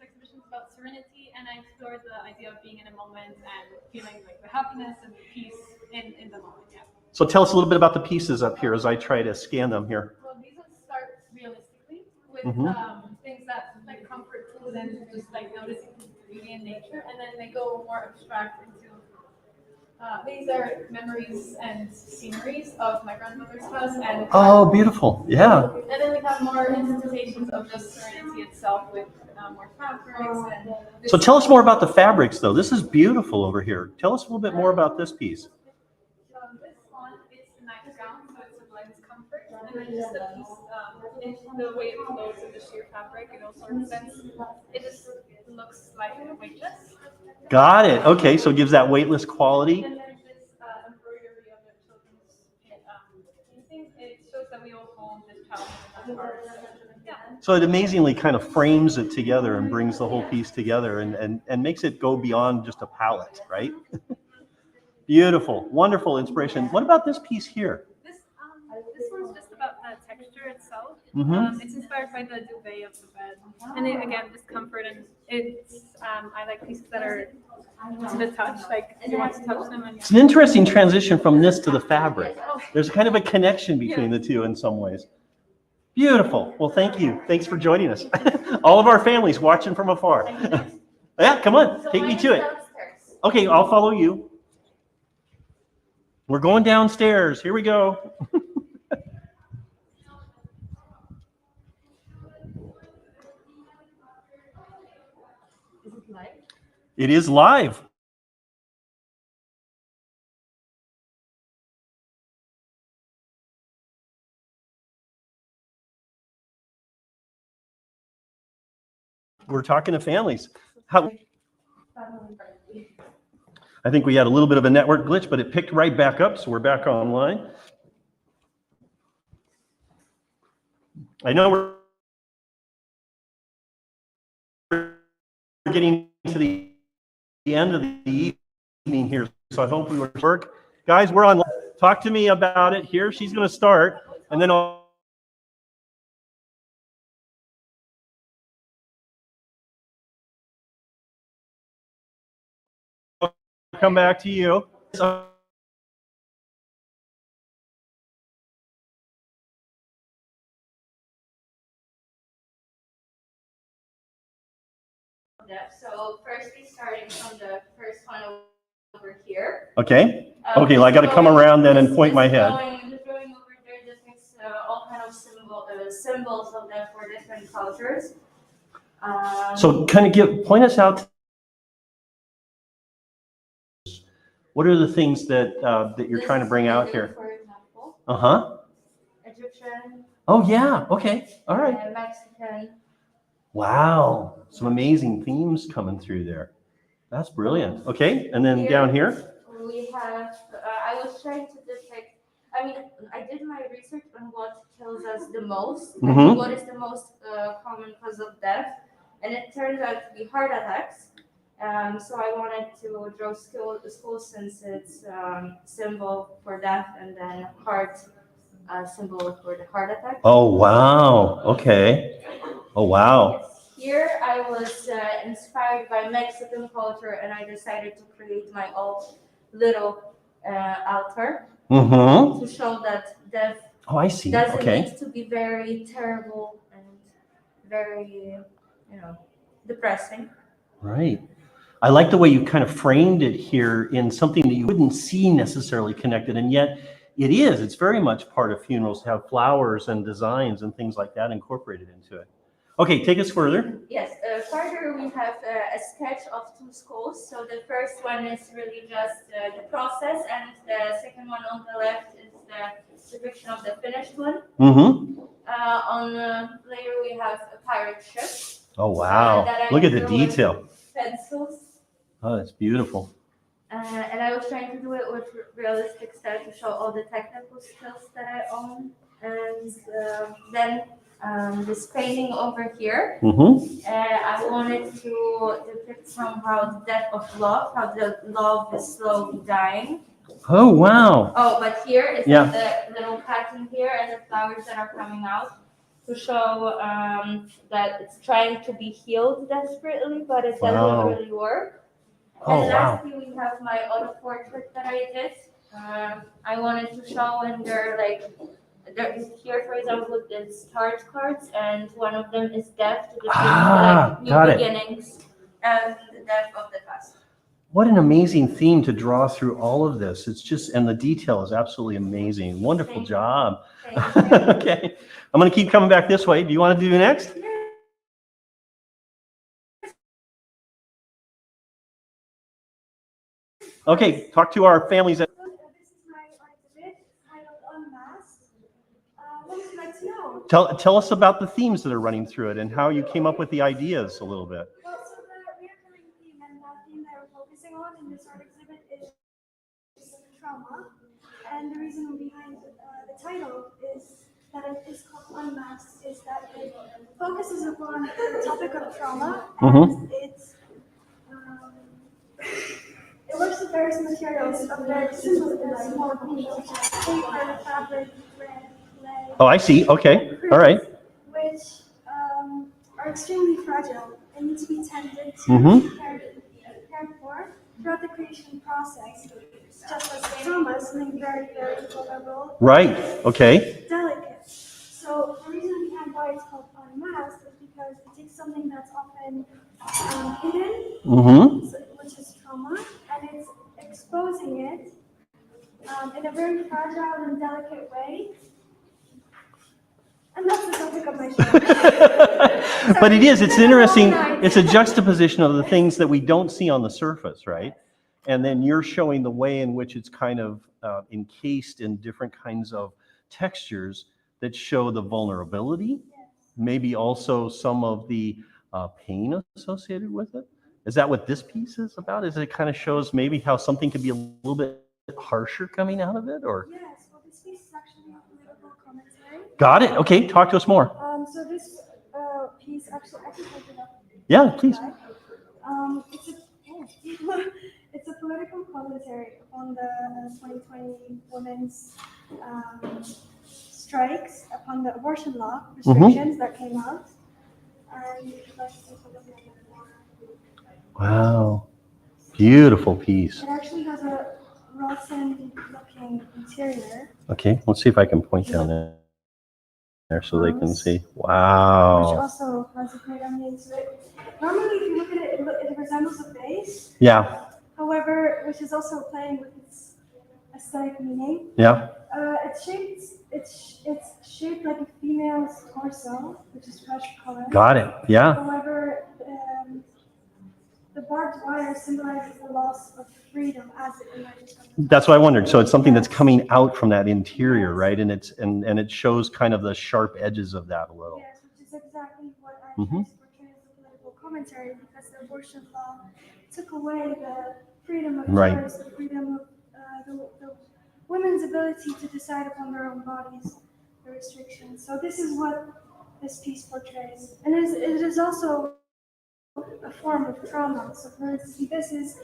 exhibition is about serenity, and I explored the idea of being in a moment and feeling like the happiness and the peace in the moment. Yeah. So tell us a little bit about the pieces up here as I try to scan them here. Well, these ones start realistically with things that like comfort food and just like noticing beauty in nature, and then they go more abstract into. These are memories and sceneries of my grandmother's house, and oh, beautiful! Yeah. And then we have more interpretations of just serenity itself with more fabrics. And so tell us more about the fabrics, though. This is beautiful over here. Tell us a little bit more about this piece. This one is a nightgown, so it symbolizes comfort, and then just the piece, the way it flows in the sheer fabric, it also represents. It just looks like weightless. Got it. Okay, so it gives that weightless quality. And there's this embroidery of the children's painting. It shows that we all hold this childhood in our hearts. Yeah. So it amazingly kind of frames it together and brings the whole piece together and makes it go beyond just a palette, right? Beautiful, wonderful inspiration. What about this piece here? This one's just about the texture itself. Mm-hmm. It's inspired by the duvet of the bed, and it, again, this comfort, and it's I like pieces that are to the touch, like you want to touch them. And It's an interesting transition from this to the fabric. There's kind of a connection between the two in some ways. Beautiful. Well, thank you. Thanks for joining us. All of our families watching from afar. Yeah, come on, take me to it. Okay, I'll follow you. We're going downstairs. Here we go. Is it live? It is live. We're talking to families. How? I think we had a little bit of a network glitch, but it picked right back up, so we're back online. I know we're getting to the end of the evening here, so I hope we work. Guys, we're on. Talk to me about it here. She's going to start, and then I'll come back to you. So firstly, starting from the first one over here. Okay. Okay, well, I got to come around then and point my head. The drawing over there depicts all kind of symbols of them for different cultures. So kind of point us out. What are the things that that you're trying to bring out here? For example, Uh-huh. Egyptian, Oh, yeah. Okay. All right. Mexican. Wow. Some amazing themes coming through there. That's brilliant. Okay. And then down here? We have, I was trying to depict, I mean, I did my research on what kills us the most, Mhm. what is the most common cause of death, and it turns out to be heart attacks. So I wanted to draw school since it's symbol for death and then heart symbol for the heart attack. Oh, wow. Okay. Oh, wow. Here I was inspired by Mexican culture and I decided to create my own little altar Mm-hmm. to show that death Oh, I see. doesn't Okay. need to be very terrible and very, depressing. Right. I like the way you kind of framed it here in something that you wouldn't see necessarily connected, and yet it is. It's very much part of funerals to have flowers and designs and things like that incorporated into it. Okay, take us further. Yes, further we have a sketch of two skulls. So the first one is really just the process, and the second one on the left is the depiction of the finished one. Mm-hmm. Later we have a pirate ship. Oh, wow. that I Look at the drew with detail. Pencils. Oh, that's beautiful. And I was trying to do it with realistic style to show all the technical skills that I own. And then this painting over here, Mm-hmm. I wanted to depict somehow the death of love, how the love is slowly dying. Oh, wow. Oh, but here is Yeah. the little pattern here and the flowers that are coming out to show that it's trying to be healed desperately, but it doesn't Wow. really work. Oh, And wow. lastly, we have my auto portrait that I did. I wanted to show when there is here, for example, there's tarot cards, and one of them is death to the got new it. beginnings and the death of the past. What an amazing theme to draw through all of this. It's just, and the detail is absolutely amazing. Wonderful Thank you. job. Thank you. Okay. I'm going to keep coming back this way. Do you want to do next? Okay. Talk to our families. This is my exhibit titled Unmasked. What would you like to know? Tell us about the themes that are running through it and how you came up with the ideas a little bit. Well, so the recurring theme and the theme that we're focusing on in this art exhibit is trauma. And the reason behind the title is that it is called Unmasked, is that it focuses upon the topic of trauma, and it works with various materials of very simple and small pieces, such as paper, fabric, thread, clay. Oh, I see. Okay. All right. Which are extremely fragile and need to be tended to, Mhm. cared for throughout the creation process. Just as trauma is something very, very vulnerable, Right. Okay. delicate. So the reason behind why it's called unmasked is because it takes something that's often hidden, Mm-hmm. which is trauma, and it's exposing it in a very fragile and delicate way. And that's the topic of my show. But it is. It's interesting. It's a juxtaposition of the things that we don't see on the surface, right? And then you're showing the way in which it's kind of encased in different kinds of textures that show the vulnerability, maybe also some of the pain associated with it. Is that what this piece is about? Is it kind of shows maybe how something could be a little bit harsher coming out of it, or? Yes, well, this piece is actually a political commentary. Got it. Okay, talk to us more. So this piece actually, I can hold it up. Yeah, please. It's a political commentary on the 2020 women's strikes upon the abortion law restrictions that came out. And let's take a look at it more. Wow, Beautiful piece. It actually has a raw sandy looking interior, Okay, let's see if I can point down there so they can see. which Wow. also has a great ambience to it. Normally, if you look at it, it resembles a vase. Yeah, However, which is also playing with its aesthetic meaning. yeah. It's shaped like a female's torso, which is fresh color. Got it. Yeah. However, the barbed wire symbolizes the loss of freedom as it emerges from the That's what I wondered. So it's something that's coming out from that interior, right? And it shows kind of the sharp edges of that a little. Yes, which is exactly what I Mhm. tried to portray as a political commentary, because the abortion law took away the freedom of Right. choice, the freedom of the women's ability to decide upon their own bodies, the restrictions. So this is what this piece portrays, and it is also a form of trauma. So for instance,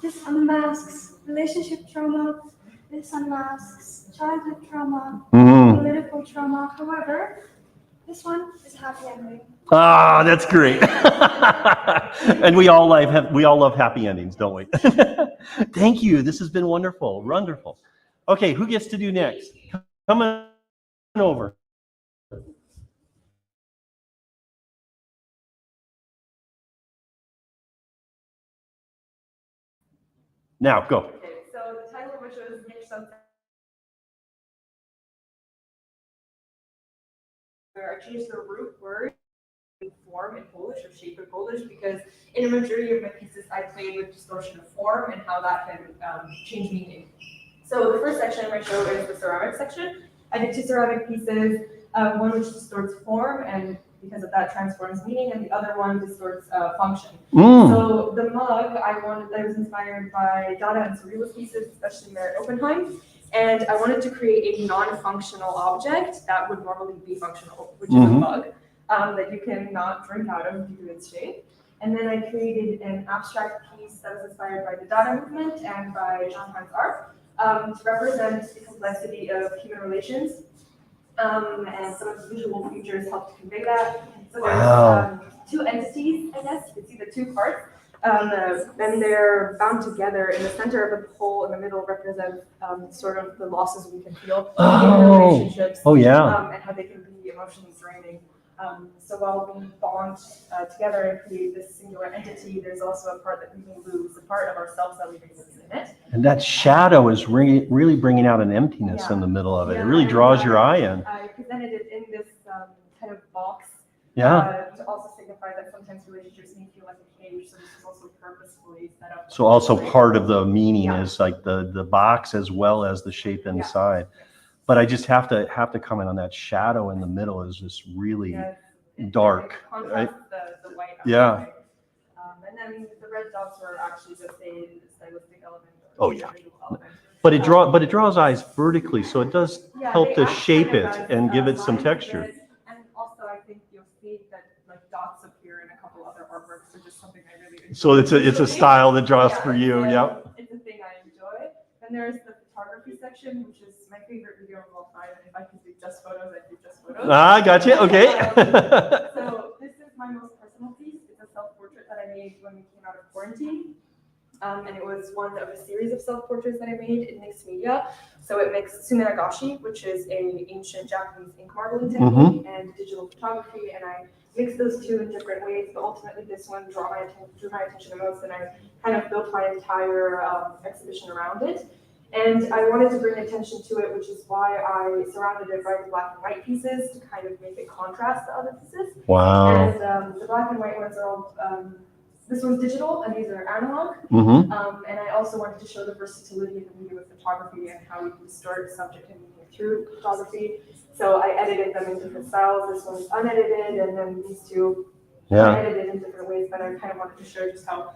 this unmasks relationship trauma, this unmasks childhood trauma, Mm. political trauma. However, this one is happy ending. Ah, that's great. And we all love happy endings, don't we? Thank you. This has been wonderful. Wonderful. Okay, who gets to do next? Come on over. Now, go. Okay, so the title of my show is Make Something. I changed the root word to form in Polish or shape in Polish because in a majority of my pieces I played with distortion of form and how that can change meaning. So the first section of my show is the ceramic section. I did 2 ceramic pieces, one which distorts form and because of that transforms meaning, and the other one distorts function. So the mug, I was inspired by Dada and Surrealist pieces, especially Merritt Oppenheim, and I wanted to create a non-functional object that would normally be functional, which is a mug that you can not drink out of due to its shape. And then I created an abstract piece that was inspired by the Dada movement and by Jean-Hans art to represent the complexity of human relations. And some of the visual features help to convey that. So there's 2 entities, I guess. You can see the 2 parts. And they're bound together. In the center of the pole in the middle represents sort of the losses we can feel in relationships. Oh, yeah. And how they can be emotionally draining. So while we bond together and create this singular entity, there's also a part that we may lose, a part of ourselves that we may lose in it. And that shadow is really bringing out an emptiness in the middle of it. It really draws your eye in. I presented it in this kind of box to also signify that sometimes relationships may feel like a cage, so this is also purposefully set up. So also part of the meaning is like the box as well as the shape inside. But I just have to comment on that shadow in the middle is just really dark, right? The white. Yeah. And then the red dots were actually just a stylistic element. Oh yeah. But it draws eyes vertically, so it does help to shape it and give it some texture. And also, I think you'll see that like dots appear in a couple other artworks, which is something I really enjoy. So it's a style that draws for you. Yep. It's a thing I enjoy. Then there's the photography section, which is my favorite video of all time. And if I could do just photos, I'd do just photos. Ah, gotcha. Okay. So this is my most personal piece. It's a self-portrait that I made when we came out of quarantine. And it was one of a series of self-portraits that I made in mixed media. So it mixed sumenagashi, which is an ancient Japanese ink marbling technique, and digital photography, and I mixed those 2 in different ways, but ultimately this one drew my attention the most, and I kind of built my entire exhibition around it. And I wanted to bring attention to it, which is why I surrounded it by black and white pieces to kind of make it contrast to other pieces. Wow. And the black and white ones are all, this one's digital and these are analog. And I also wanted to show the versatility of the medium of photography and how we can distort subject and meaning through photography. So I edited them in different styles. This one's unedited, and then these 2 are edited in different ways, but I kind of wanted to show just how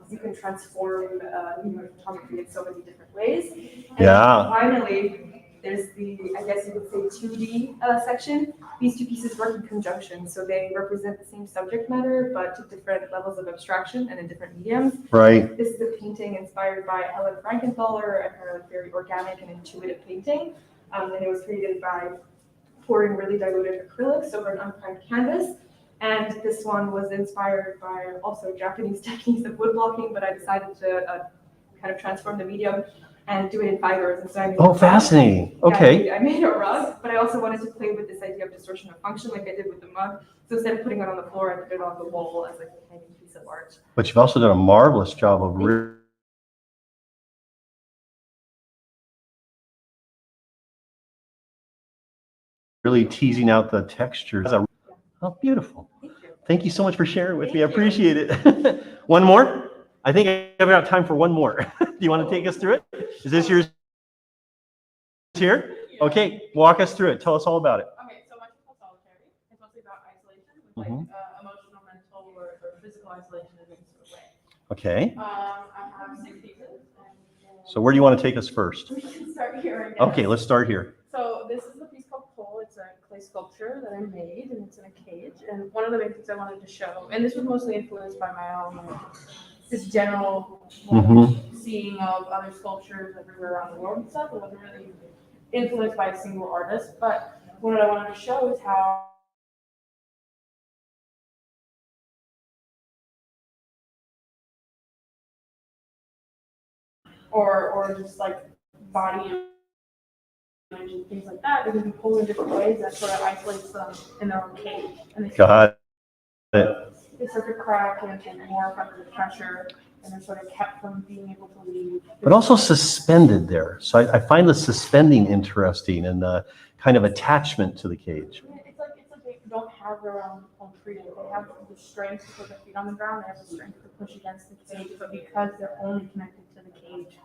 you can transform medium of photography in so many different ways. And finally, there's the, I guess you could say, 2D section. These 2 pieces work in conjunction, so they represent the same subject matter, but to different levels of abstraction and in different mediums. Right. This is a painting inspired by Helen Frankenthaler and her very organic and intuitive painting. And it was created by pouring really diluted acrylics over an unprimed canvas. And this one was inspired by also Japanese techniques of wood blocking, but I decided to kind of transform the medium and do it in fibers. And so I made a Oh, rug. fascinating. Yeah, Okay. I made a rug, but I also wanted to play with this idea of distortion of function like I did with the mug. So instead of putting it on the floor, I put it on the wall as like a hanging piece of art. But you've also done a marvelous job of really teasing out the textures. Oh, beautiful. Thank you so much for sharing with me. I appreciate it. One more? I think I have got time for one more. Do you want to take us through it? Is this yours here? Okay, walk us through it. Tell us all about it. Okay, so my is called solitary. It's mostly about isolation, with emotional, mental, or physical isolation in any sort of way. Okay. I have 6 pieces. So where do you want to take us first? We can start here, I guess. Okay, let's start here. So this is a piece called Pole. It's a clay sculpture that I made, and it's in a cage. And one of the main things I wanted to show, and this was mostly influenced by my own this general seeing of other sculptures everywhere around the world and stuff. It wasn't really influenced by a single artist, but what I wanted to show is how or just like body image and things like that, they can be pulled in different ways that sort of isolates them in their own cage. And Got it. they start to crack and morph under the pressure, and they're sort of kept from being able to leave. But also suspended there. So I find the suspending interesting and the kind of attachment to the cage. It's like they don't have their own freedom. They have the strength to put their feet on the ground. They have the strength to push against the cage, but because they're only connected to the cage,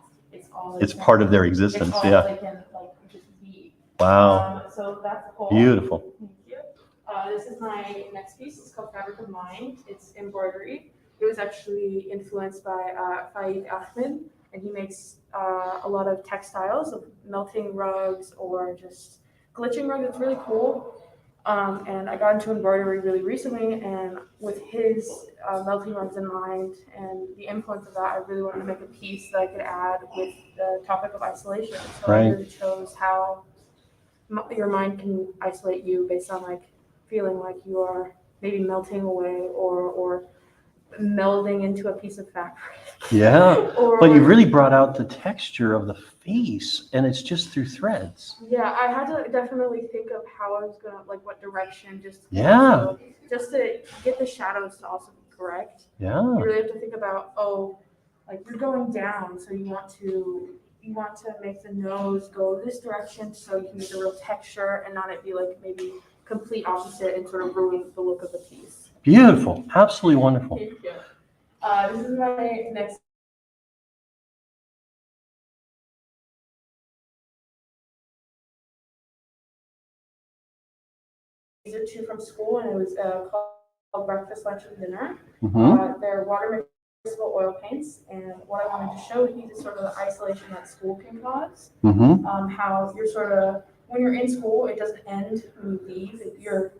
it's part of their existence. It's all Yeah. they can just be. Wow. So that's cool. Beautiful. Thank you. This is my next piece. It's called Fabric of Mind. It's embroidery. It was actually influenced by Faid Ahmed, and he makes a lot of textiles, of melting rugs or just glitching rugs. It's really cool. And I got into embroidery really recently, and with his melting rugs in mind and the influence of that, I really wanted to make a piece that I could add with the topic of isolation. So I really chose how your mind can isolate you based on feeling like you are maybe melting away or melding into a piece of fabric. Yeah. But you really brought out the texture of the face, and it's just through threads. Yeah, I had to definitely think of how I was gonna what direction just to get the shadows to also be correct. Yeah. You really have to think about you're going down, so you want to make the nose go this direction so you can get the real texture and not it be maybe complete opposite and sort of ruin the look of the piece. Beautiful. Absolutely wonderful. Thank you. This is my next. These are 2 from school, and it was called breakfast, lunch, and dinner. They're water mixable oil paints, and what I wanted to show you is sort of the isolation that school can cause. How you're sort of, when you're in school, it doesn't end when you leave. You're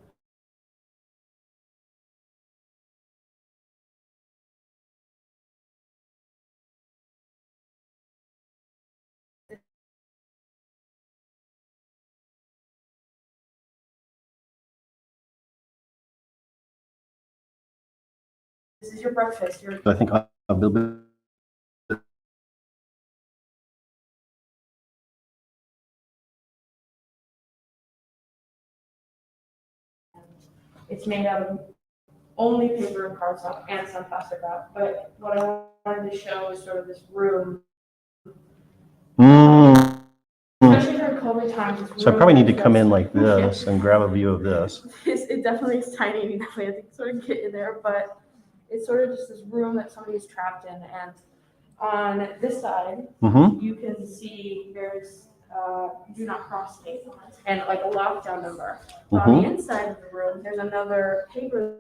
this is your breakfast. I think a little bit. It's made out of only paper and cardstock and some plastic wrap. But what I wanted to show is sort of this room. Especially during COVID times. So I probably need to come in like this and grab a view of this. It definitely is tiny, and you definitely have to sort of get in there, but it's sort of just this room that somebody is trapped in. And on this side, you can see there's do not cross tape and a lockdown number. On the inside of the room, there's another paper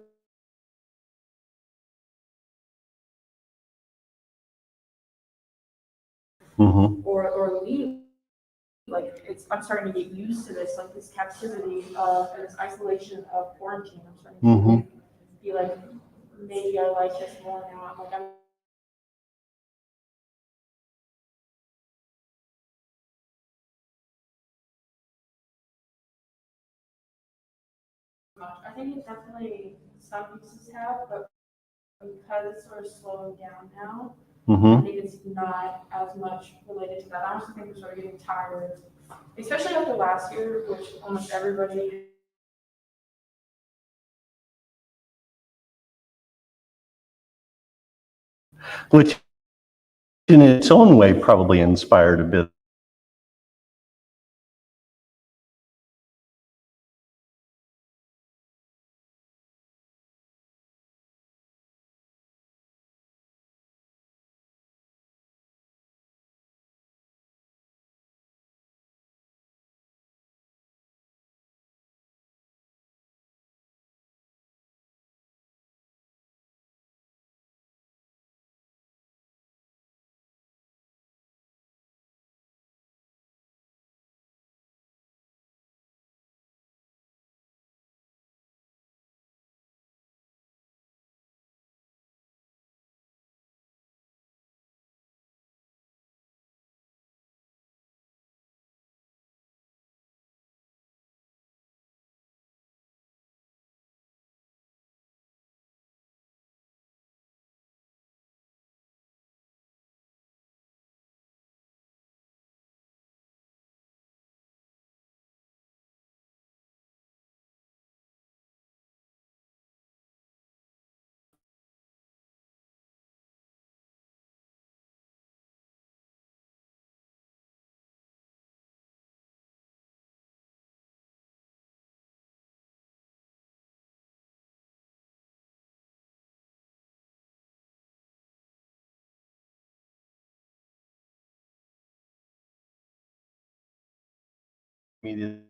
or leave. I'm starting to get used to this, this captivity and this isolation of quarantine. I'm starting to be maybe I like this more now. I think it definitely some pieces have, but because it's sort of slowing down now, Mm-hmm. I think it's not as much related to that. I also think we're sort of getting tired, especially after last year, which almost everybody. Which in its own way probably inspired a bit. Media